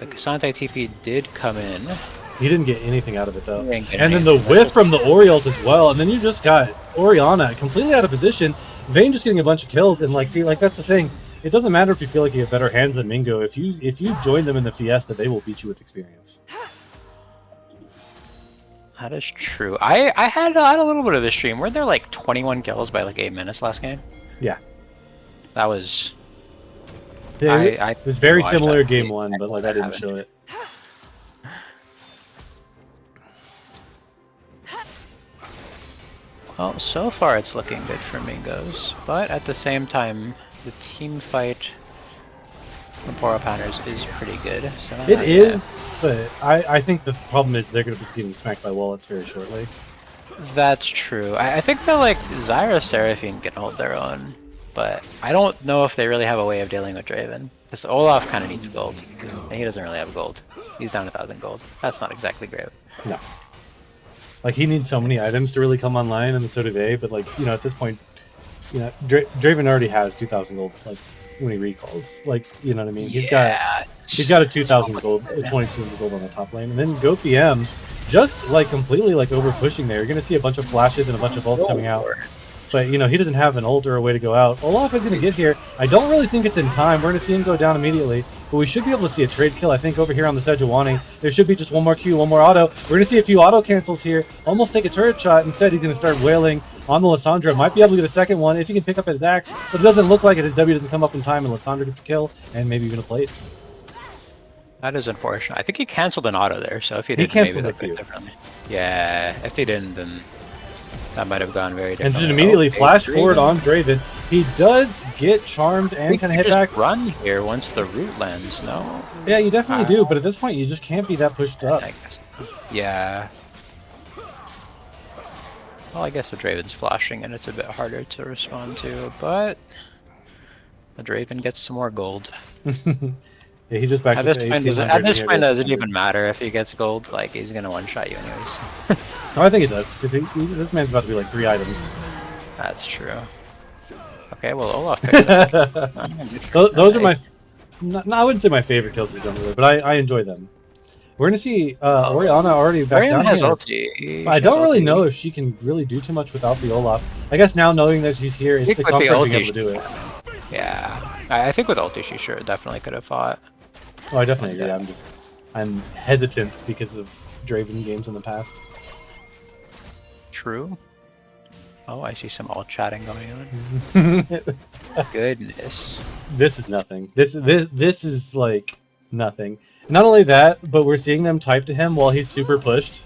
The Cassante TP did come in. He didn't get anything out of it, though. And then the whiff from the Oriole as well. And then you just got Orianna completely out of position. Vayne just getting a bunch of kills. And, like, see, like, that's the thing. It doesn't matter if you feel like you have better hands than Mingo. If you join them in the Fiesta, they will beat you with experience. That is true. I had a little bit of a stream. Weren't there like 21 kills by like 8 minutes last game? Yeah. That was... Yeah, it was very similar game 1, but like I didn't show it. Well, so far it's looking good for Mingos, but at the same time, the team fight from Poro Pounders is pretty good. So it is, but I think the problem is they're going to be getting smacked by wallets very shortly. That's true. I think that like Zyra Seraphine can hold their own, but I don't know if they really have a way of dealing with Draven. Because Olaf kind of needs gold, and he doesn't really have gold. He's down 1,000 gold. That's not exactly great. No. Like, he needs so many items to really come online, and so do they, but, like, you know, at this point, you know, Draven already has 2,000 gold, like, when he recalls. Like, you know what I mean? He's got a 2,000 gold, 2,200 gold on the top lane, and then Go PM, just, like, completely, like, over-pushing there. You're gonna see a bunch of flashes and a bunch of ults coming out. But, you know, he doesn't have an ult or a way to go out. Olaf is going to get here. I don't really think it's in time. We're going to see him go down immediately. But we should be able to see a trade kill, I think, over here on the Sejuani. There should be just one more Q, one more auto. We're going to see a few auto cancels here. Almost take a turret shot. Instead, he's going to start wailing on the Lissandra. Might be able to get a second one if he can pick up his axe. But it doesn't look like it. His W doesn't come up in time, and Lissandra gets a kill, and maybe even a plate. That is unfortunate. I think he canceled an auto there, so if he did, maybe that could differently. Yeah, if he didn't, then that might have gone very differently. And just immediately flash forward on Draven. He does get charmed and kind of hit back. Run here once the root lands, no? Yeah, you definitely do, but at this point, you just can't be that pushed up. I guess. Yeah. Well, I guess the Draven's flashing and it's a bit harder to respond to, but the Draven gets some more gold. Yeah, he just back at this point, it doesn't even matter if he gets gold. Like, he's gonna one-shot you anyways. No, I think it does, because this man's about to be like 3 items. That's true. Okay, well, Olaf picks up. Those are my... No, I wouldn't say my favorite kills as jungler, but I enjoy them. We're going to see Orianna already back down has here. Ulti. I don't really know if she can really do too much without the Olaf. I guess now knowing that she's here, it's the comfort of being able to do it. Yeah, I think with ulti she definitely could have fought. Oh, I definitely agree. I'm hesitant because of Draven games in the past. True. Oh, I see some alt chatting going on. Goodness. This is nothing. This is like nothing. Not only that, but we're seeing them type to him while he's super pushed,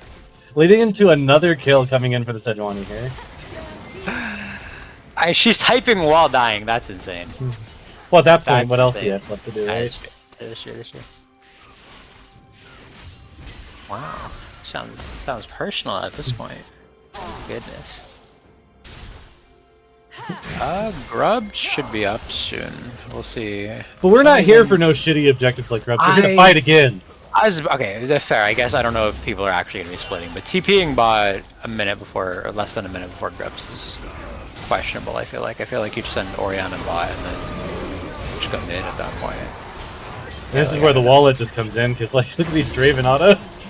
leading into another kill coming in for the Sejuani here. She's typing while dying. That's insane. Well, at that point, what else do you have left to do, right? That's true. Wow. Sounds personal at this point. Goodness. Grub should be up soon. We'll see. But we're not here for no shitty objectives like Grubs. We're gonna fight again. Okay, that's fair. I guess I don't know if people are actually going to be splitting, but TPing bot a minute before, or less than a minute before Grubs is questionable, I feel like. I feel like you just send Orion and bot and then just go mid at that point. This is where the wallet just comes in, because like, look at these Draven autos.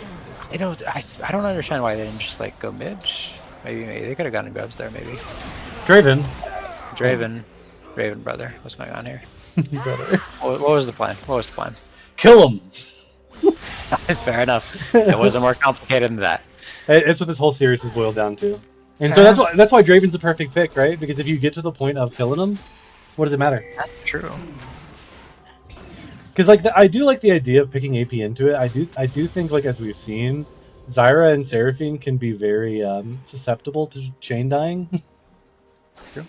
I don't understand why they didn't just like go mid. Maybe they could have gotten Grubs there, maybe. Draven. Raven brother, what's going on here? Brother. What was the plan? What was the plan? Kill him! That's fair enough. It wasn't more complicated than that. It's what this whole series is boiled down to. And so that's why Draven's a perfect pick, right? Because if you get to the point of killing him, what does it matter? That's true. Because like I do like the idea of picking AP into it. I do think, like, as we've seen, Zyra and Seraphine can be very susceptible to chain dying. True.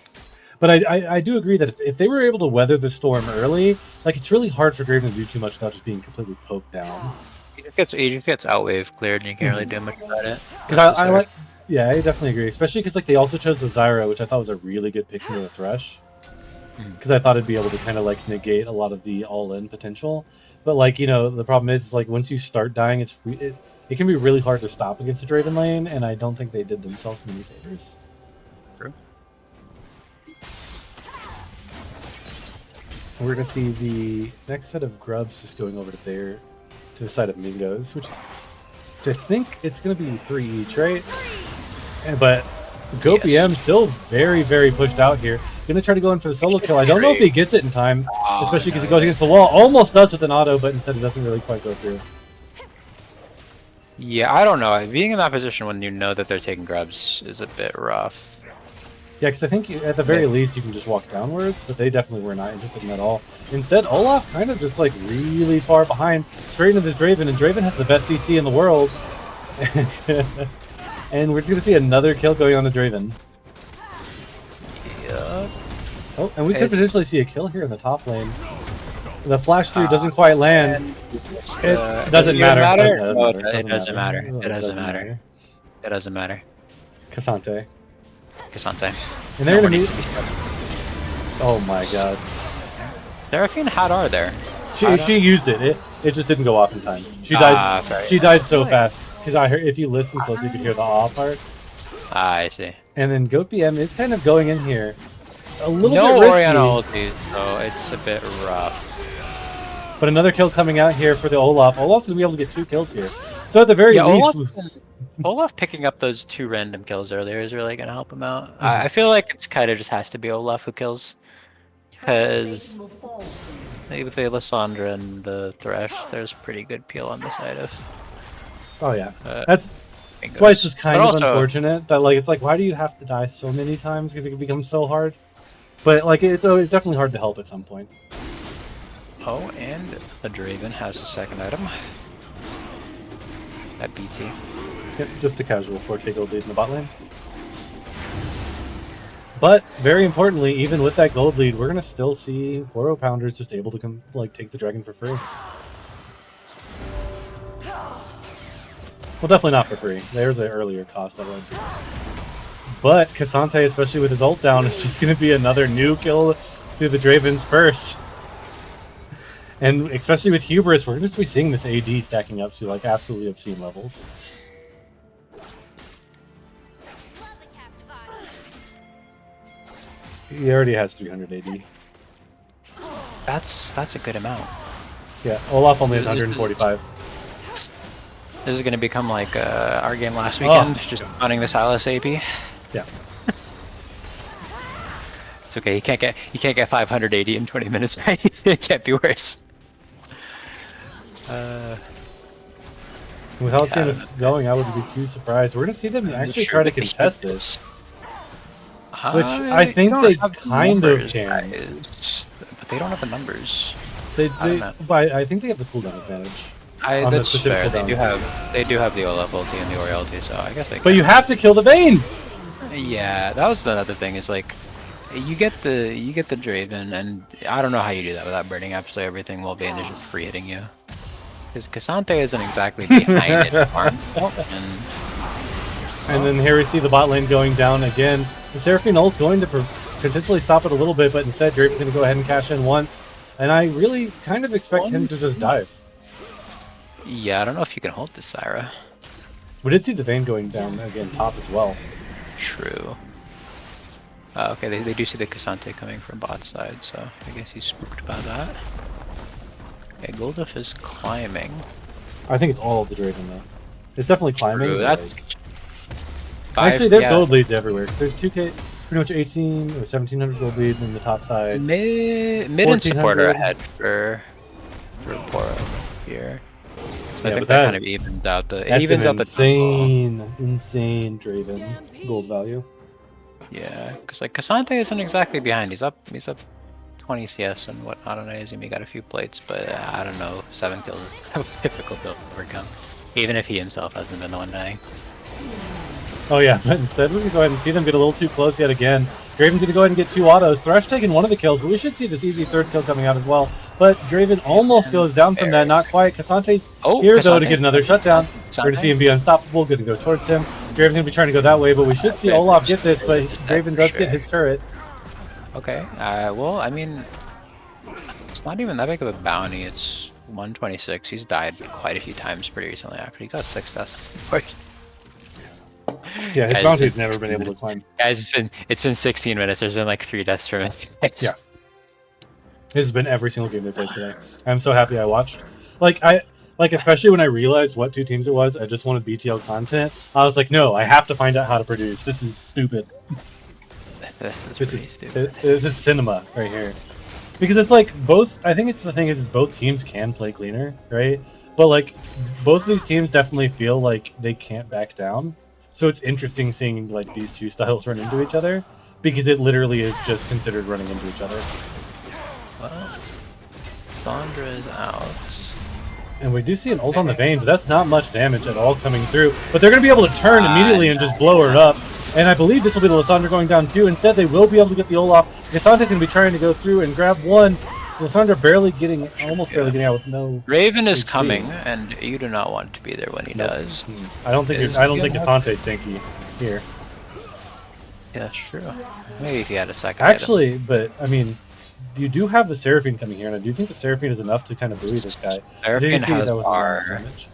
But I do agree that if they were able to weather the storm early, like, it's really hard for Draven to do too much without just being completely poked down. He just gets outwave cleared and you can't really do much about it. Because I like, yeah, I definitely agree. Especially because like they also chose the Zyra, which I thought was a really good pick near the Thresh. Because I thought it'd be able to kind of like negate a lot of the all-in potential. But like, you know, the problem is like once you start dying, it can be really hard to stop against a Draven lane, and I don't think they did themselves many favors. True. We're gonna see the next set of grubs just going over to the side of Mingos, which I think it's gonna be 3 each, right? But GoPM still very, very pushed out here. Gonna try to go in for the solo kill. I don't know if he gets it in time, especially because he goes against the wall. Almost does with an auto, but instead it doesn't really quite go through. Yeah, I don't know. Being in that position when you know that they're taking grubs is a bit rough. Yeah, because I think at the very least you can just walk downwards, but they definitely were not interested in that at all. Instead, Olaf kind of just like really far behind, straight into this Draven, and Draven has the best CC in the world. And we're just going to see another kill going on to Draven. Yeah. Oh, and we could potentially see a kill here in the top lane. The flash through doesn't quite land. It doesn't matter. It doesn't matter. It doesn't matter. It doesn't matter. Cassante. And they're gonna meet. Oh my god. Seraphine, how are there? She used it. It just didn't go off in time. She died. She died so fast. Because I heard, if you listen closely, you could hear the awe part. I see. And then GoPM is kind of going in here. A little bit No risky. Oriana ulti, so it's a bit rough. But another kill coming out here for the Olaf. Olaf's going to be able to get 2 kills here. So at the very least... Olaf picking up those 2 random kills earlier is really going to help him out. I feel like it's kind of just has to be Olaf who kills. Because with the Lissandra and the Thresh, there's pretty good peel on the side of... Oh yeah, that's why it's just kind of unfortunate that like it's like, why do you have to die so many times? Because it can become so hard. But like it's definitely hard to help at some point. Oh, and the Draven has a second item at BT. Yep, just the casual 4K gold lead in the bot lane. But very importantly, even with that gold lead, we're gonna still see Poro Pounders just able to take the dragon for free. Well, definitely not for free. There's an earlier cost that went to. But Cassante, especially with his ult down, is just going to be another new kill to the Draven's purse. And especially with Hubris, we're going to be seeing this AD stacking up to like absolutely obscene levels. He already has 300 AD. That's a good amount. Yeah, Olaf only has 145. This is going to become like our game last weekend, just running the Silas AP. Yeah. It's okay. He can't get 580 in 20 minutes. Right? It can't be worse. With how this game is going, I wouldn't be too surprised. We're going to see them actually try to contest this. Which I think they kind of can. But they don't have the numbers. But I think they have the cooldown advantage. That's fair. They do have the Olaf ulti and the Ori ulti, so I guess they can. But you have to kill the Vayne! Yeah, that was the other thing, is like you get the Draven, and I don't know how you do that without burning absolutely everything while Vayne is just free hitting you. Because Cassante isn't exactly behind it. And then here we see the bot lane going down again. The Seraphine ult's going to potentially stop it a little bit, but instead Draven's going to go ahead and cash in once. And I really kind of expect him to just dive. Yeah, I don't know if you can hold this Zyra. We did see the Vayne going down again top as well. True. Okay, they do see the Cassante coming from bot side, so I guess he's spooked by that. Okay, Golduff is climbing. I think it's all of the Draven though. It's definitely climbing. True, but, that's like... Actually, there's yeah. gold leads everywhere. 'Cause there's 2K, pretty much 18 or 1700 gold lead in the top side. Mid and support are 1400. ahead for Poro here. So I Yeah, think but that kind of evens out the That's evens an out the insane Draven gold value. yeah, because like Cassante isn't exactly behind. He's up 20 CS and whatnot on Azumi. He got a few plates, but I don't know. 7 kills is difficult to overcome, even if he himself hasn't been the one dying. Oh yeah, but instead we can go ahead and see them get a little too close yet again. Draven's going to go ahead and get 2 autos. Thresh taking one of the kills, but we should see this easy 3rd kill coming out as well. But Draven almost goes down from that, not quite. Cassante's here though to get another shutdown. We're going to see him be unstoppable, good to go towards him. Draven's going to be trying to go that way, but we should see Olaf get this, but Draven does get his turret. Okay, well, I mean, it's not even that big of a bounty. It's 126. He's died quite a few times pretty recently, actually. He got 6 deaths. Yeah, his Guys, bounty's never been able to climb. Guys, it's been 16 minutes. There's been like 3 deaths from it. Yeah. This has been every single game they played today. I'm so happy I watched. Like especially when I realized what 2 teams it was, I just wanted BTL content. I was like, no, I have to find out how to produce. This is stupid. This is stupid. This is cinema right here. Because it's like both, I think it's the thing is both teams can play cleaner, right? But like both of these teams definitely feel like they can't back down. So it's interesting seeing like these 2 styles run into each other because it literally is just considered running into each other. Well, Sandra is out. And we do see an ult on the Vayne, but that's not much damage at all coming through. But they're going to be able to turn immediately and just blow her up. And I believe this will be the Lissandra going down too. Instead, they will be able to get the Olaf. Cassante's going to be trying to go through and grab one. Lissandra almost barely getting out with no. Raven is HP. coming, and you do not want to be there when he does. I don't think Cassante's tanky here. Yeah, that's true. Maybe if he had a second. Actually, but I mean, you do have the Seraphine coming here, and I do think the Seraphine is enough to kind of buoy this guy. Seraphine has that was R. damage.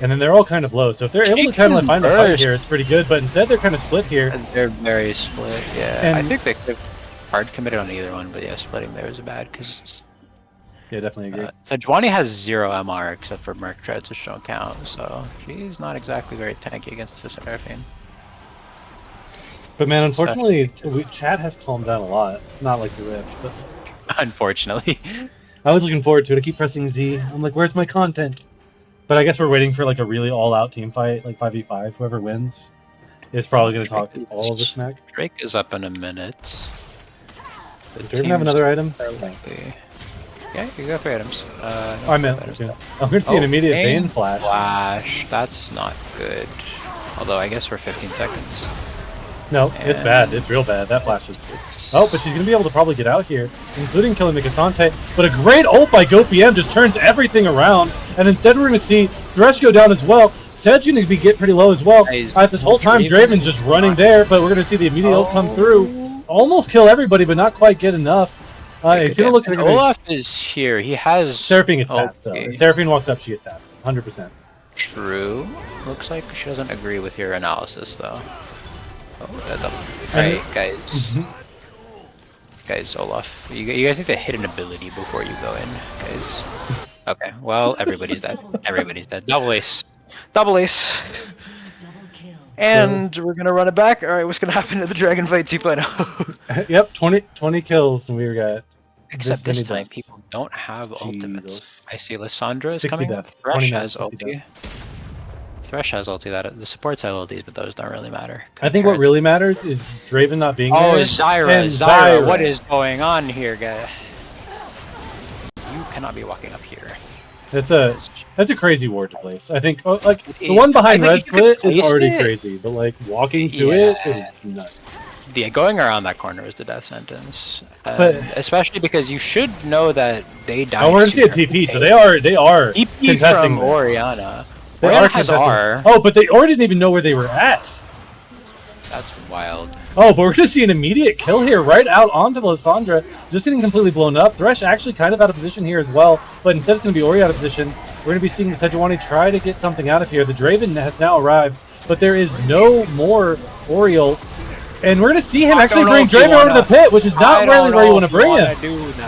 And then they're all kind of low, so if they're able to kind of find a fight here, it's pretty good. But instead, they're kind of split here. They're very split. Yeah, And I think they could have hard committed on either one, but yeah, splitting there is bad because. Yeah, definitely agree. So Jwani has 0 MR except for Merc Treads, which don't count, so she's not exactly very tanky against the Seraphine. But man, unfortunately, chat has calmed down a lot. Not like the Rift, but Unfortunately. I was looking forward to it. I keep pressing Z. I'm like, where's my content? But I guess we're waiting for like a really all-out team fight, like 5v5. Whoever wins is probably going to talk all of the smack. Drake is up in a minute. Does Draven have another item? Yeah, you got 3 items. Oh, I meant I'm going to see an immediate Vayne flash. Flash. That's not good. Although I guess we're 15 seconds. No, it's bad. It's real bad. That flash is... Oh, but she's going to be able to probably get out here, including killing the Cassante. But a great ult by GoPM just turns everything around. And instead we're going to see Thresh go down as well. Sed's going to be get pretty low as well. At this whole time, Draven's just running there, but we're going to see the immediate ult come through. Almost kill everybody, but not quite get enough. It's going to look like Olaf is here. He has... Seraphine gets tapped, though. If Seraphine walks up, she gets tapped. 100%. True. Looks like she doesn't agree with your analysis, though. Oh, that's up. Alright, guys. Guys, Olaf. You guys need to hit an ability before you go in, guys. Okay, well, everybody's dead. Everybody's dead. Double ace. Double ace. And we're gonna run it back. Alright, what's gonna happen to the Dragon Fight 2.0? Yep, 20 kills, and we got... Except this time, people don't have ultimates. I see Lissandra is coming up. Thresh has ulti. Thresh has ulti. The supports have ultis, but those don't really matter. I think what really matters is Draven not being there. Oh, Zyra. Zyra. What is going on here, guy? You cannot be walking up here. That's a crazy ward to place. I think like the one behind Red Split is already crazy, but like walking to it is nuts. Yeah, going around that corner is the death sentence. But especially because you should know that they died. Oh, we're gonna see a TP, so they are contesting Oriana. They are has R. Oh, but they already didn't even know where they were at. That's wild. Oh, but we're going to see an immediate kill here right out onto Lysandra. Just getting completely blown up. Thresh actually kind of out of position here as well. But instead it's going to be Ori out of position. We're going to be seeing the Sejuani try to get something out of here. The Draven has now arrived. But there is no more Oriole. And we're going to see him actually bring Draven over to the pit, which is not really where you want to bring him.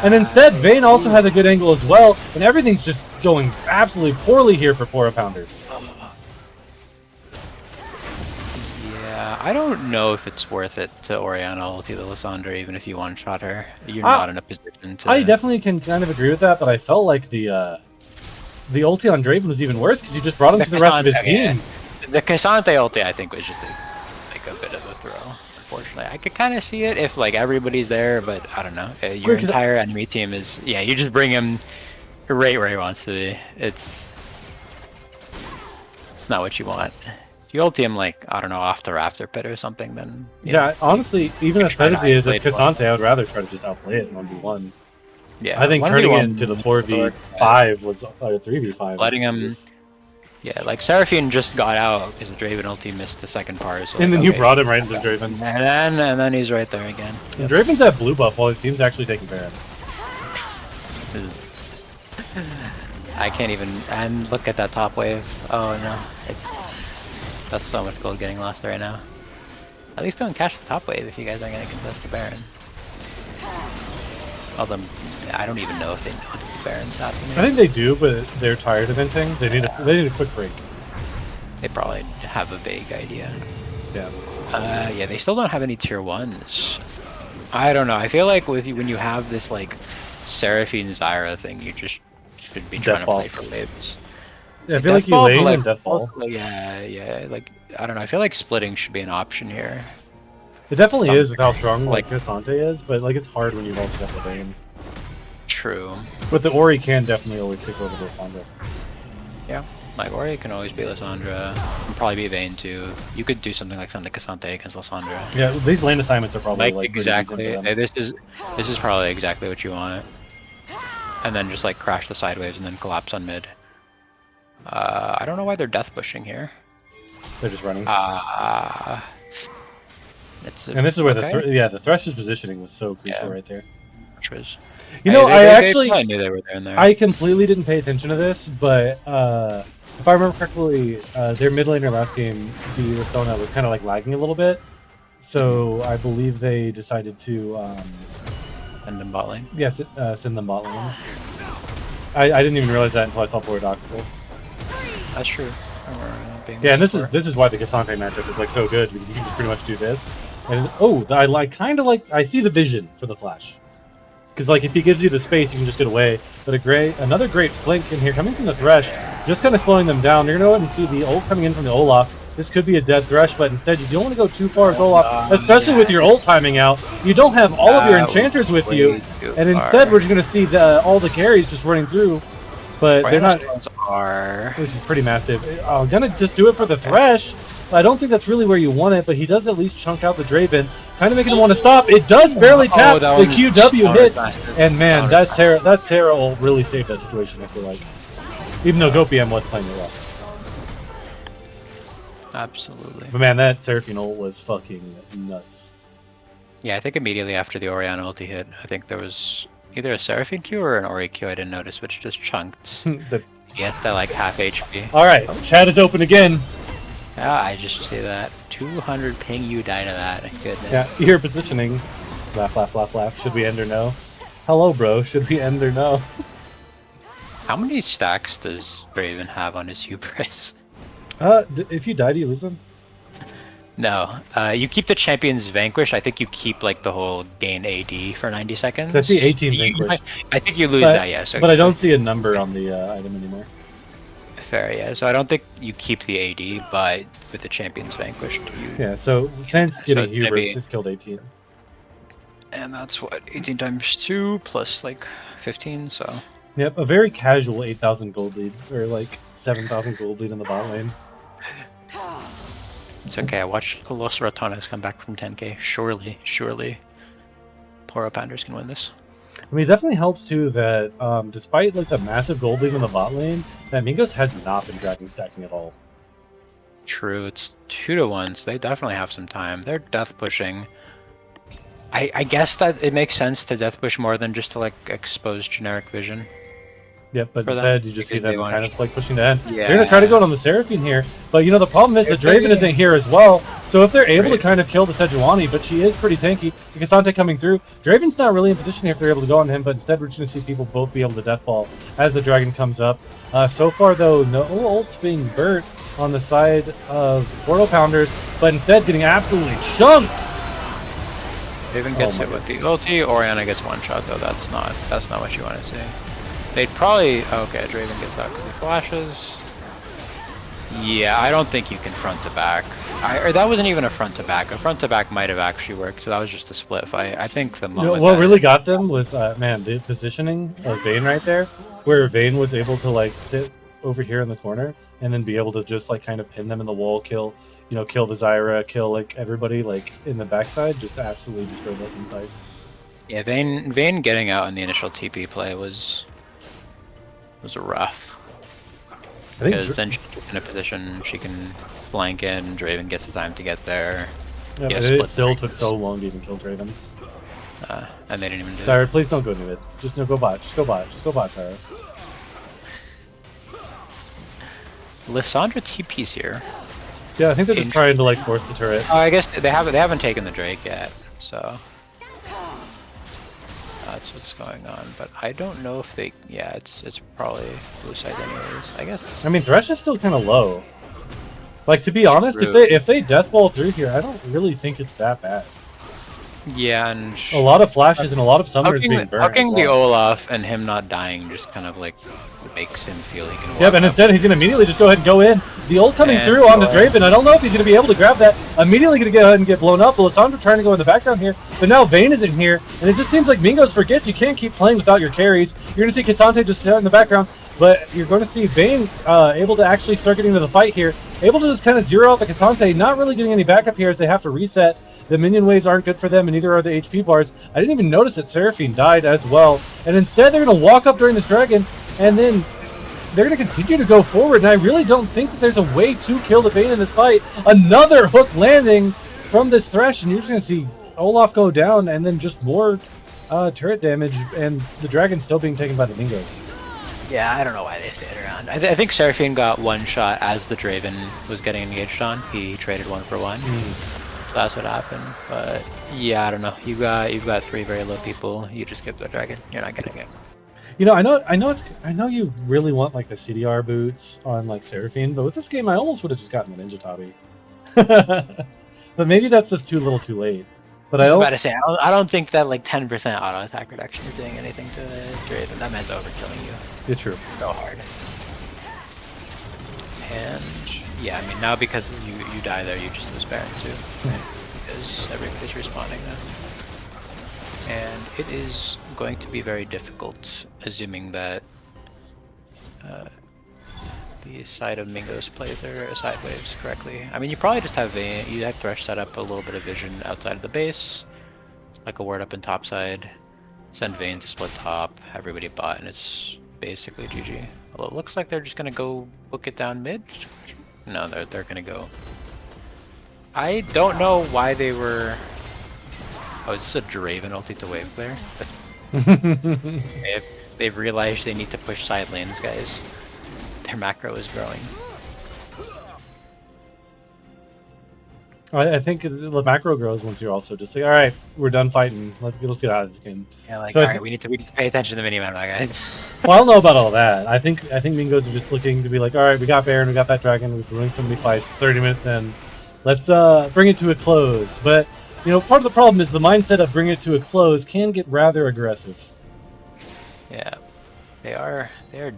And instead, Vayne also has a good angle as well. And everything's just going absolutely poorly here for Poro Pounders. Yeah, I don't know if it's worth it to Orianna ulti the Lysandra, even if you one-shot her. You're not in a position to... I definitely can kind of agree with that, but I felt like the ulti on Draven was even worse because you just brought him to the rest of his team. The Cassante ulti, I think, was just a bit of a throw. Unfortunately, I could kind of see it if like everybody's there, but I don't know. Your entire enemy team is you just bring him right where he wants to be. It's not what you want. If you ulti him like I don't know off the rafter pit or something, then honestly, even as fed as he is as Cassante, I would rather try to just outplay it in 1v1. Yeah, I think turning it into the 4v5 was a 3v5. Letting him. Yeah, like Seraphine just got out because the Draven ulti missed the second part. So and then you brought him right into Draven. And then he's right there again. And Draven's at blue buff while his team's actually taking Baron. I can't even. And look at that top wave. Oh no, that's so much gold getting lost right now. At least go and catch the top wave if you guys are gonna contest the Baron. Although I don't even know if they know that the Baron's happening. I think they do, but they're tired of venting. They need a quick break. They probably have a vague idea. Yeah. Yeah, they still don't have any tier 1s. I don't know. I feel like when you have this like Seraphine Zyra thing, you just should be trying to play for waves. Yeah, I feel like you lane and Death Ball. Yeah. Like I don't know. I feel like splitting should be an option here. It definitely is with how strong like Cassante is, but like it's hard when you've also got the Vayne. True. But the Ori can definitely always take over Lysandra. Yeah, like Ori can always be Lysandra. Can probably be Vayne too. You could do something like something Cassante against Lysandra. Yeah, these lane assignments are probably like exactly. This is probably exactly what you want. And then just like crash the side waves and then collapse on mid. I don't know why they're death pushing here. They're just running. And this is where the Thresh's positioning was so crucial right there. Which was, you know, I knew they were there and there. I completely didn't pay attention to this, but if I remember correctly, their mid laner last game, Persona, was kind of like lagging a little bit. So I believe they decided to send them bot lane. Yes, send them bot lane. I didn't even realize that until I saw Paradoxical. That's true. Yeah, and this is why the Cassante matchup is like so good, because you can just pretty much do this. And I see the vision for the flash, because like if he gives you the space, you can just get away. But another great flank in here coming from the Thresh, just kind of slowing them down. You're gonna go ahead and see the ult coming in from the Olaf. This could be a dead Thresh, but instead you don't want to go too far with Olaf, especially with your ult timing out. You don't have all of your enchanters with you, and instead we're just gonna see all the carries just running through. But they're not. Which is pretty massive. I'm gonna just do it for the Thresh. I don't think that's really where you want it, but he does at least chunk out the Draven, kind of making him want to stop. It does barely tap. The QW hits, and man, that Sarah will really save that situation. I feel like, even though GoPM was playing it well. Absolutely. But man, that Seraphine ult was fucking nuts. Yeah, I think immediately after the Orianna ulti hit, I think there was either a Seraphine Q or an Ori Q I didn't notice, which just chunked. Yes, that like half HP. Alright, chat is open again. Yeah, I just see that. 200 ping, you die to that. Goodness. Yeah, your positioning. Laugh, laugh, laugh, laugh. Should we end or no? Hello, bro. Should we end or no? How many stacks does Braven have on his hubris? If you die, do you lose them? No. You keep the Champion's Vanquish. I think you keep like the whole gain AD for 90 seconds. I see 18 Vanquish. I think you lose that, yes. But I don't see a number on the item anymore. Fair, yeah. So I don't think you keep the AD, but with the Champion's Vanquish, Yeah, so since getting Hubris, he's killed 18. And that's what, 18 times 2 plus like 15, so... Yep, a very casual 8,000 gold lead, or like 7,000 gold lead in the bot lane. It's okay, I watched Los Ratones come back from 10k. Surely, Poro Pounders can win this. I mean, it definitely helps too that despite like the massive gold lead in the bot lane, that Mingos has not been dragging stacking at all. True, it's 2-1, so they definitely have some time. They're death pushing. I guess that it makes sense to death push more than just to like expose generic vision. Yep, but For them, instead you just see because they them want- kind of like pushing the end. Yeah. They're gonna try to go on the Seraphine here, but you know the problem is the Draven isn't here as well. So if they're able to kind of kill the Sejuani, but she is pretty tanky. Cassante coming through. Draven's not really in position here if they're able to go on him, but instead we're just gonna see people both be able to death ball as the dragon comes up. So far though, no ults being burnt on the side of Poro Pounders, but instead getting absolutely chunked. Draven gets hit with the ulti. Orianna gets one shot though. That's not what you want to see. They'd probably okay. Draven gets out because he flashes. Yeah, I don't think you can front to back. Or that wasn't even a front to back. A front to back might have actually worked. So that was just a split fight. I think the moment What really got them was man, the positioning of Vayne right there, where Vayne was able to like sit over here in the corner and then be able to just like kind of pin them in the wall, kill the Zyra, kill like everybody like in the backside, just absolutely destroy that team fight. Yeah, Vayne getting out in the initial TP play was rough. I think Because then she's in a position she can flank in. Draven gets the time to get there. yeah, Yeah, but split it still ranks. took so long to even kill Draven. And they didn't even do it. Zyra, please don't go into it. Just no, go bot. Just go bot. Just go bot, Zyra. Lissandra TP's here. Yeah, I think they're just trying to like force the turret. Oh, I guess they haven't taken the Drake yet, so that's what's going on. But I don't know if they. Yeah, it's probably blue side anyways. I guess. I mean, Thresh is still kind of low. Like, to be honest, True. if they death ball through here, I don't really think it's that bad. Yeah, and A lot of flashes and a lot of summoners being burned. hucking as the well. Olaf and him not dying just kind of like makes him feel he can. Yeah, walk but up. instead he's gonna immediately just go ahead and go in. The ult coming And through onto go Draven. I don't know if he's gonna be able to grab that. Immediately gonna go ahead and get blown up. Lissandra trying to go in the background here, but now Vayne is in here, and it just seems like Mingos forgets you can't keep playing without your carries. You're gonna see Cassante just sit in the background, but you're going to see Vayne able to actually start getting into the fight here. Able to just kind of zero out the Cassante, not really getting any backup here as they have to reset. The minion waves aren't good for them, and neither are the HP bars. I didn't even notice that Seraphine died as well. And instead, they're going to walk up during this dragon, and then they're going to continue to go forward. And I really don't think that there's a way to kill the Vayne in this fight. Another hook landing from this Thresh, and you're just going to see Olaf go down, and then just more turret damage, and the dragon still being taken by the Mingos. Yeah, I don't know why they stayed around. I think Seraphine got one shot as the Draven was getting engaged on. He traded 1-for-1. So that's what happened. But yeah, I don't know. You've got 3 very low people. You just give the dragon. You're not getting it. You know, I know you really want like the CDR boots on like Seraphine, but with this game, I almost would have just gotten the Ninja Tabi. But maybe that's just too little, too late. But I was about to say, I don't think that like 10% auto attack reduction is doing anything to Draven. That man's overkilling you. It's true. So hard. And yeah, I mean now because you die there, you just lose Baron too, because everybody's responding now. And it is going to be very difficult, assuming that the side of Mingos plays their side waves correctly. I mean, you probably just have Thresh set up a little bit of vision outside of the base, like a ward up in top side, send Vayne to split top, everybody bot, and it's basically GG. Although it looks like they're just gonna go book it down mid. No, they're gonna go. I don't know why they were. Oh, is this a Draven ulti to wave clear? That's. They've realized they need to push side lanes, guys. Their macro is growing. I think the macro grows once you're also just like, all right, we're done fighting. Let's get out of this game. Yeah, like So alright, we need to pay attention to the minimap, my guy. Well, I don't know about all that. I think Mingos are just looking to be like, all right, we got Baron, we got that dragon, we've been winning so many fights, 30 minutes in. Let's bring it to a close. But you know, part of the problem is the mindset of bringing it to a close can get rather aggressive. Yeah, they are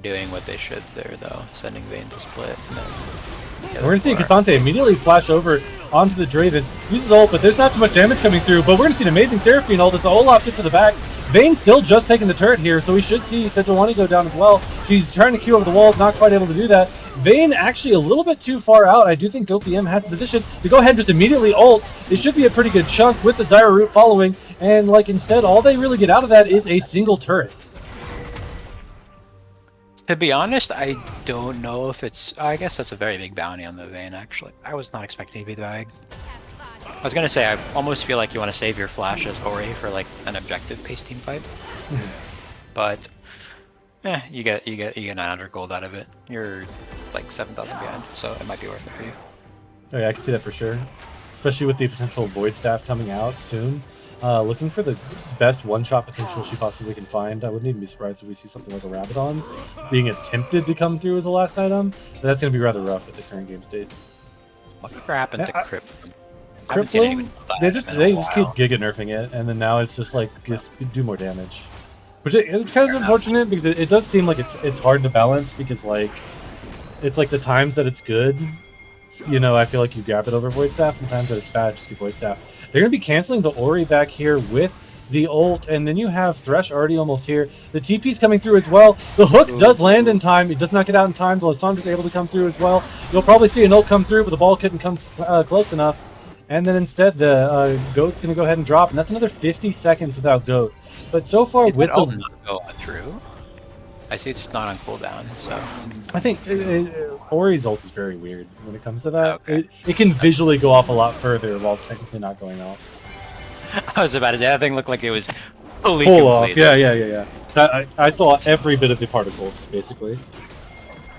doing what they should there though, sending Vayne to split. And then We're going to see Cassante immediately flash over onto the Draven. Uses ult, but there's not too much damage coming through. But we're going to see an amazing Seraphine ult as the Olaf gets to the back. Vayne's still just taking the turret here, so we should see Sejuani go down as well. She's trying to queue over the wall, not quite able to do that. Vayne actually a little bit too far out. I do think GoPM has the position to go ahead and just immediately ult. It should be a pretty good chunk with the Zyra root following. And like instead, all they really get out of that is a single turret. To be honest, I don't know if it's. I guess that's a very big bounty on the Vayne, actually. I was not expecting it to be that big. I was gonna say, I almost feel like you want to save your flash as Ori for like an objective-based team fight. But, you get 900 gold out of it. You're like 7,000 behind, so it might be worth it for you. Oh yeah, I can see that for sure. Especially with the potential Void Staff coming out soon. Looking for the best one-shot potential she possibly can find. I wouldn't even be surprised if we see something like a Rabadon's being attempted to come through as a last item. But that's going to be rather rough with the current game state. Whatever happened to Crypt? Crippling, they just keep giga nerfing it, and then now it's just like just do more damage, which it's kind of unfortunate because it does seem like it's hard to balance because like it's like the times that it's good, you know, I feel like you grab it over Void Staff, and the times that it's bad, just keep Void Staff. They're gonna be canceling the Ori back here with the ult, and then you have Thresh already almost here. The TP's coming through as well. The hook does land in time. It does not get out in time. The Lissandra's able to come through as well. You'll probably see an ult come through, but the ball couldn't come close enough. And then instead, the Goat's going to go ahead and drop, and that's another 50 seconds without Goat. But so far, with the not go through, I see it's not on cooldown, so I think Ori's ult is very weird when it comes to that. Okay. It can visually go off a lot further while technically not going off. I was about to say that thing looked like it was fully Full off, completed. yeah. I saw every bit of the particles, basically.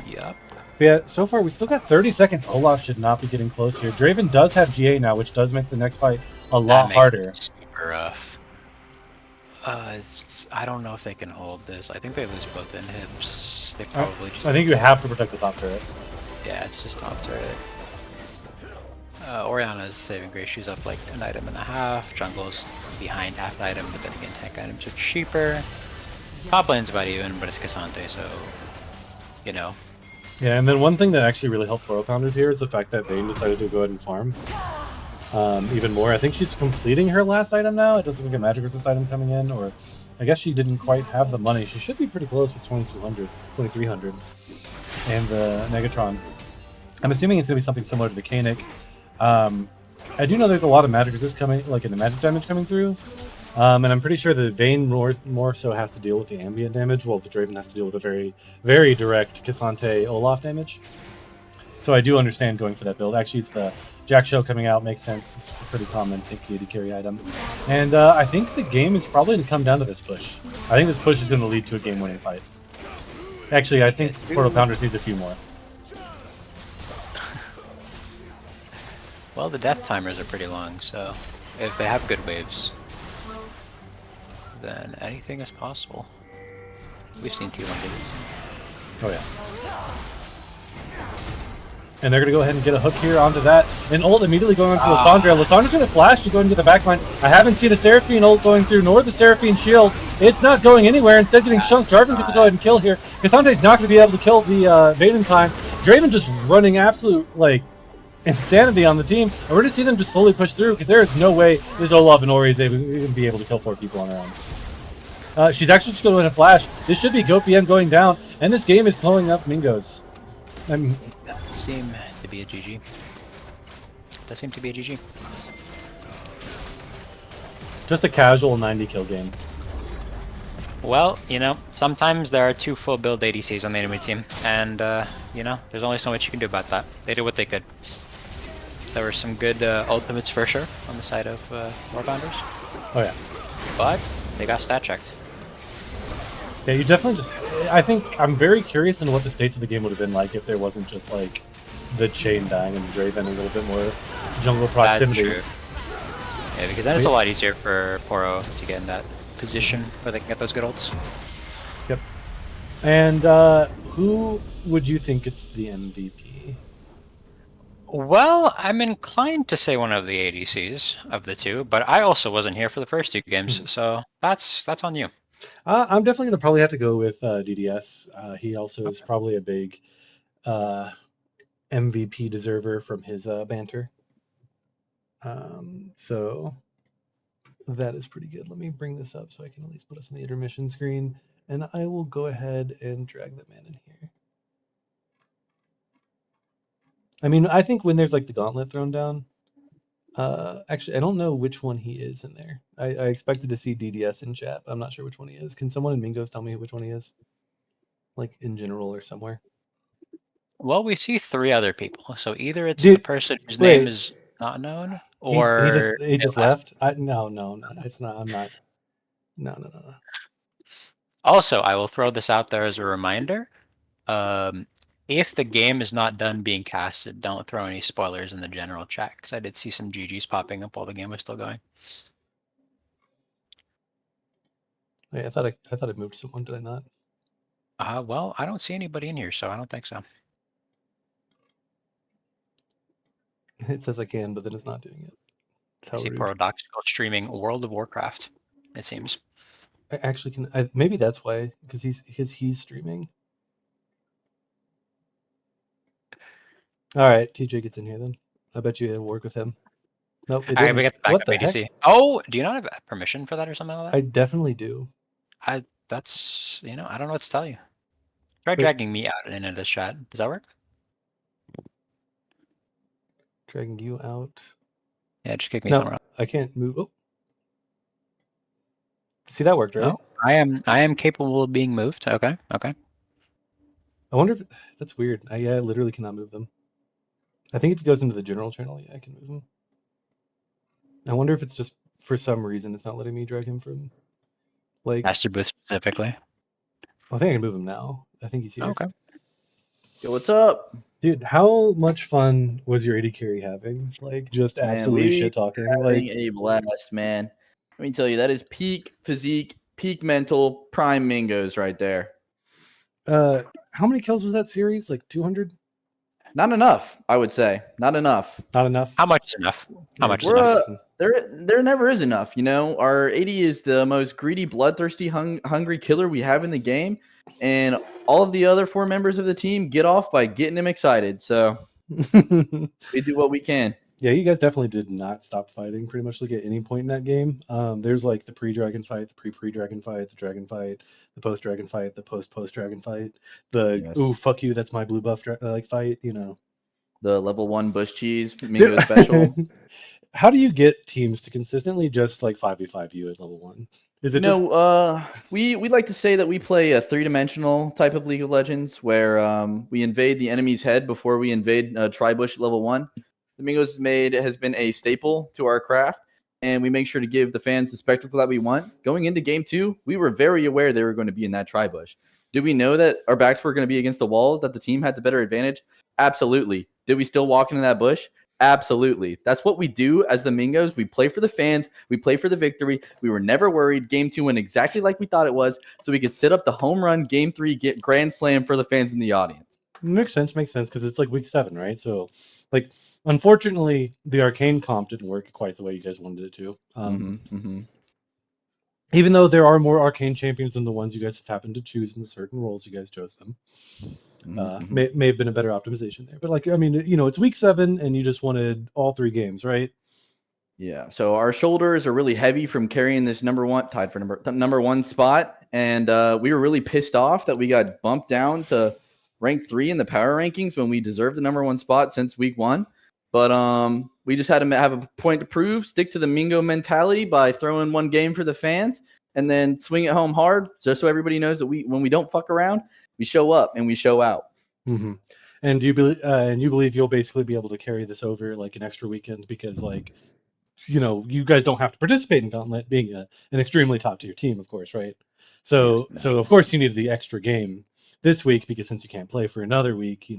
Yep. But yeah, so far we still got 30 seconds. Olaf should not be getting close here. Draven does have GA now, which does make the next fight a lot harder. Super rough. I don't know if they can hold this. I think they lose both inhibs. They probably just. I think you have to protect the top turret. Yeah, it's just top turret. Orianna's saving grace. She's up like an item and a half. Jungle's behind half an item, but then again, tank items are cheaper. Top lane's about even, but it's Cassante, so you know. Yeah, and then one thing that actually really helped Poro Pounders here is the fact that Vayne decided to go ahead and farm even more. I think she's completing her last item now. It doesn't look like a magic resist item coming in, or I guess she didn't quite have the money. She should be pretty close with 2,200, 2,300, and the Negatron. I'm assuming it's going to be something similar to the Kanik. I do know there's a lot of magic resist coming, like in the magic damage coming through. And I'm pretty sure the Vayne more so has to deal with the ambient damage, while the Draven has to deal with the very, very direct Cassante Olaf damage. So I do understand going for that build. Actually, it's the Jack Shell coming out makes sense. It's a pretty common tanky AD carry item. And I think the game is probably going to come down to this push. I think this push is going to lead to a game-winning fight. Actually, I think Portal Pounders needs a few more. Well, the death timers are pretty long, so if they have good waves, then anything is possible. We've seen T1 do this. Oh yeah. And they're going to go ahead and get a hook here onto that. And ult immediately going onto Lissandra. Lissandra's going to flash to go and get the backline. I haven't seen a Seraphine ult going through, nor the Seraphine shield. It's not going anywhere. Instead getting chunked. Jarvan gets to go ahead and kill here. Cassante's not going to be able to kill the Vayne in time. Draven just running absolute, like, insanity on the team. And we're going to see them just slowly push through because there is no way this Olaf and Ori is going to be able to kill 4 people on their own. She's actually just going to flash. This should be Goat BM going down. And this game is blowing up Mingos. Does seem to be a GG. Does seem to be a GG. Just a casual 90 kill game. Well, you know, sometimes there are 2 full build ADCs on the enemy team, and you know, there's only so much you can do about that. They did what they could. There were some good ultimates for sure on the side of Warbounders. Oh yeah. But they got stat checked. Yeah, you definitely just... I think I'm very curious in what the states of the game would have been like if there wasn't just, like, the chain dying and the Draven a little bit more jungle proximity. That's true. Yeah, because then it's a lot easier for Poro to get in that position where they can get those good ults. Yep. And who would you think gets the MVP? Well, I'm inclined to say one of the ADCs of the 2, but I also wasn't here for the first 2 games, so that's on you. I'm definitely going to probably have to go with DDS. He also is probably a big MVP deserver from his banter. So that is pretty good. Let me bring this up so I can at least put us on the intermission screen. And I will go ahead and drag that man in here. I mean, I think when there's like the gauntlet thrown down, actually, I don't know which one he is in there. I expected to see DDS in chat. I'm not sure which one he is. Can someone in Mingos tell me which one he is? like in general or somewhere? Well, we see 3 other people, so either it's the Dude, person whose name wait. is not known, He just or he it just left. left. No, it's not. I'm not. No. Also, I will throw this out there as a reminder. Um, if the game is not done being casted, don't throw any spoilers in the general chat, because I did see some GGs popping up while the game was still going. Wait, I thought I moved someone. Did I not? Well, I don't see anybody in here, so I don't think so. It says I can, but then it's not doing it. It's I how see rude. Poro streaming World of Warcraft, it seems. I actually can. Maybe that's why, because he's streaming. All right, TJ gets in here then. I bet you it'll work with him. Nope, it All right, we didn't. got the What backup the heck? ADC. Oh, do you not have permission for that or something like that? I definitely do. That's, I don't know what to tell you. Try Wait. dragging me out and into this chat. Does that work? Dragging you out. Yeah, just kick me No, somewhere else. I can't move. Oh. See, that worked, right? No, I am capable of being moved. Okay. I wonder if that's weird. I literally cannot move them. I think if he goes into the general channel, yeah, I can move him. I wonder if it's just for some reason it's not letting me drag him from like. Master Booth specifically. I think I can move him now. I think he's here. Okay. Yo, what's up? Dude, how much fun was your AD carry having? Like, just Man, absolutely we shit talking. Having Like, a blast, man. Let me tell you, that is peak physique, peak mental, prime Mingos right there. how many kills was that series? Like 200? Not enough, I would say. Not enough. Not enough. How much is enough? How much is We're enough? there never is enough. Our 80 is the most greedy, bloodthirsty, hungry killer we have in the game, and all of the other 4 members of the team get off by getting him excited. So we do what we can. Yeah, you guys definitely did not stop fighting pretty much like at any point in that game. There's like the pre-dragon fight, the pre-dragon fight, the dragon fight, the post-dragon fight, the post-dragon fight, the Yes. ooh, fuck you, that's my blue buff fight, The level 1 bush cheese Mingo special. How do you get teams to consistently just like 5v5 you at level 1? Is it we like to say that we play a 3-dimensional type of League of Legends where we invade the enemy's head before we invade Tribush at level 1. The Mingos has been a staple to our craft, and we make sure to give the fans the spectacle that we want. Going into game 2, we were very aware they were going to be in that Tribush. Did we know that our backs were going to be against the wall, that the team had the better advantage? Absolutely. Did we still walk into that bush? Absolutely. That's what we do as the Mingos. We play for the fans. We play for the victory. We were never worried. Game 2 went exactly like we thought it was, so we could sit up the home run. Game 3, get grand slam for the fans in the audience. Makes sense because it's like week 7, right? So, like, unfortunately, the arcane comp didn't work quite the way you guys wanted it to. Even though there are more arcane champions than the ones you guys have happened to choose in certain roles, you guys chose them. May have been a better optimization there, but like, I mean, it's week 7 and you just wanted all 3 games, right? Yeah. So our shoulders are really heavy from carrying this tied for number 1 spot, and we were really pissed off that we got bumped down to rank 3 in the power rankings when we deserved the number 1 spot since week 1. But we just had to have a point to prove, stick to the Mingo mentality by throwing 1 game for the fans, and then swing it home hard, just so everybody knows that when we don't fuck around, we show up and we show out. Mm-hmm. And do you believe you'll basically be able to carry this over like an extra weekend because like, you guys don't have to participate in Gauntlet, being an extremely top tier team, of course, right? So Yes, so of course you needed the extra game this week because since you can't play for another week,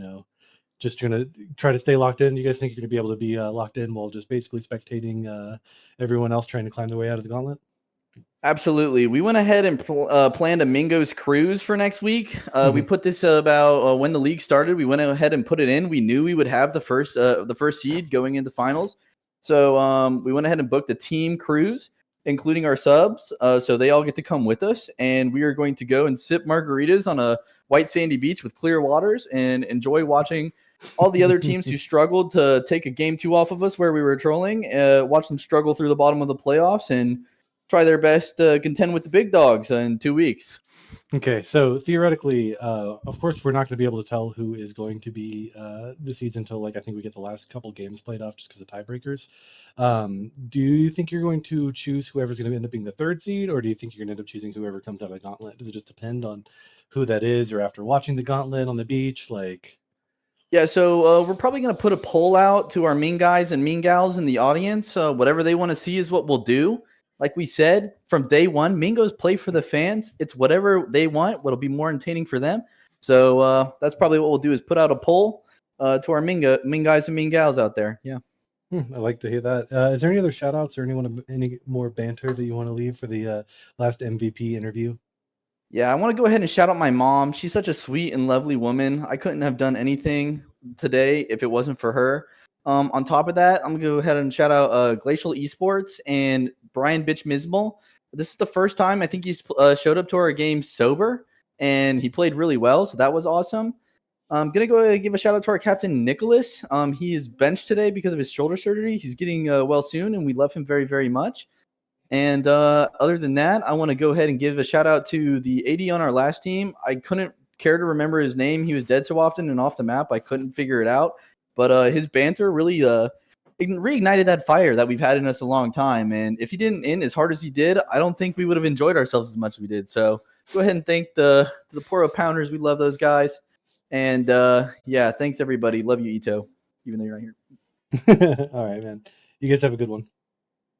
just gonna try to stay locked in. You guys think you're gonna be able to be locked in while just basically spectating everyone else trying to climb their way out of the Gauntlet? Absolutely. We went ahead and planned a Mingos cruise for next week. We put this about when the league started. We went ahead and put it in. We knew we would have the first seed going into finals. So we went ahead and booked a team cruise, including our subs. So they all get to come with us. And we are going to go and sip margaritas on a white sandy beach with clear waters and enjoy watching all the other teams who struggled to take a game 2 off of us where we were trolling, watch them struggle through the bottom of the playoffs and try their best to contend with the big dogs in 2 weeks. Okay, so theoretically, of course, we're not going to be able to tell who is going to be the seeds until I think we get the last couple games played off, just because of tiebreakers. Do you think you're going to choose whoever's going to end up being the third seed, or do you think you're going to end up choosing whoever comes out of the gauntlet? Does it just depend on who that is, or after watching the gauntlet on the beach, Yeah, so we're probably going to put a poll out to our mean guys and mean gals in the audience. Whatever they want to see is what we'll do. Like we said, from day one, Mingos play for the fans. It's whatever they want, what'll be more entertaining for them. So that's probably what we'll do is put out a poll to our mean guys and mean gals out there. Yeah. I like to hear that. Is there any other shout outs or any more banter that you want to leave for the last MVP interview? Yeah, I want to go ahead and shout out my mom. She's such a sweet and lovely woman. I couldn't have done anything today if it wasn't for her. On top of that, I'm going to go ahead and shout out Glacial Esports and Brian Bitch Mismal. This is the first time I think he showed up to our game sober, and he played really well, so that was awesome. I'm going to go ahead and give a shout out to our captain, Nicholas. He is benched today because of his shoulder surgery. He's getting well soon, and we love him very, very much. And other than that, I want to go ahead and give a shout out to the AD on our last team. I couldn't care to remember his name. He was dead so often and off the map, I couldn't figure it out. But his banter really reignited that fire that we've had in us a long time. And if he didn't end as hard as he did, I don't think we would have enjoyed ourselves as much as we did. So go ahead and thank the Poro Pounders. We love those guys. And yeah, thanks everybody. Love you, Ito, even though you're not here. All right, man. You guys have a good one.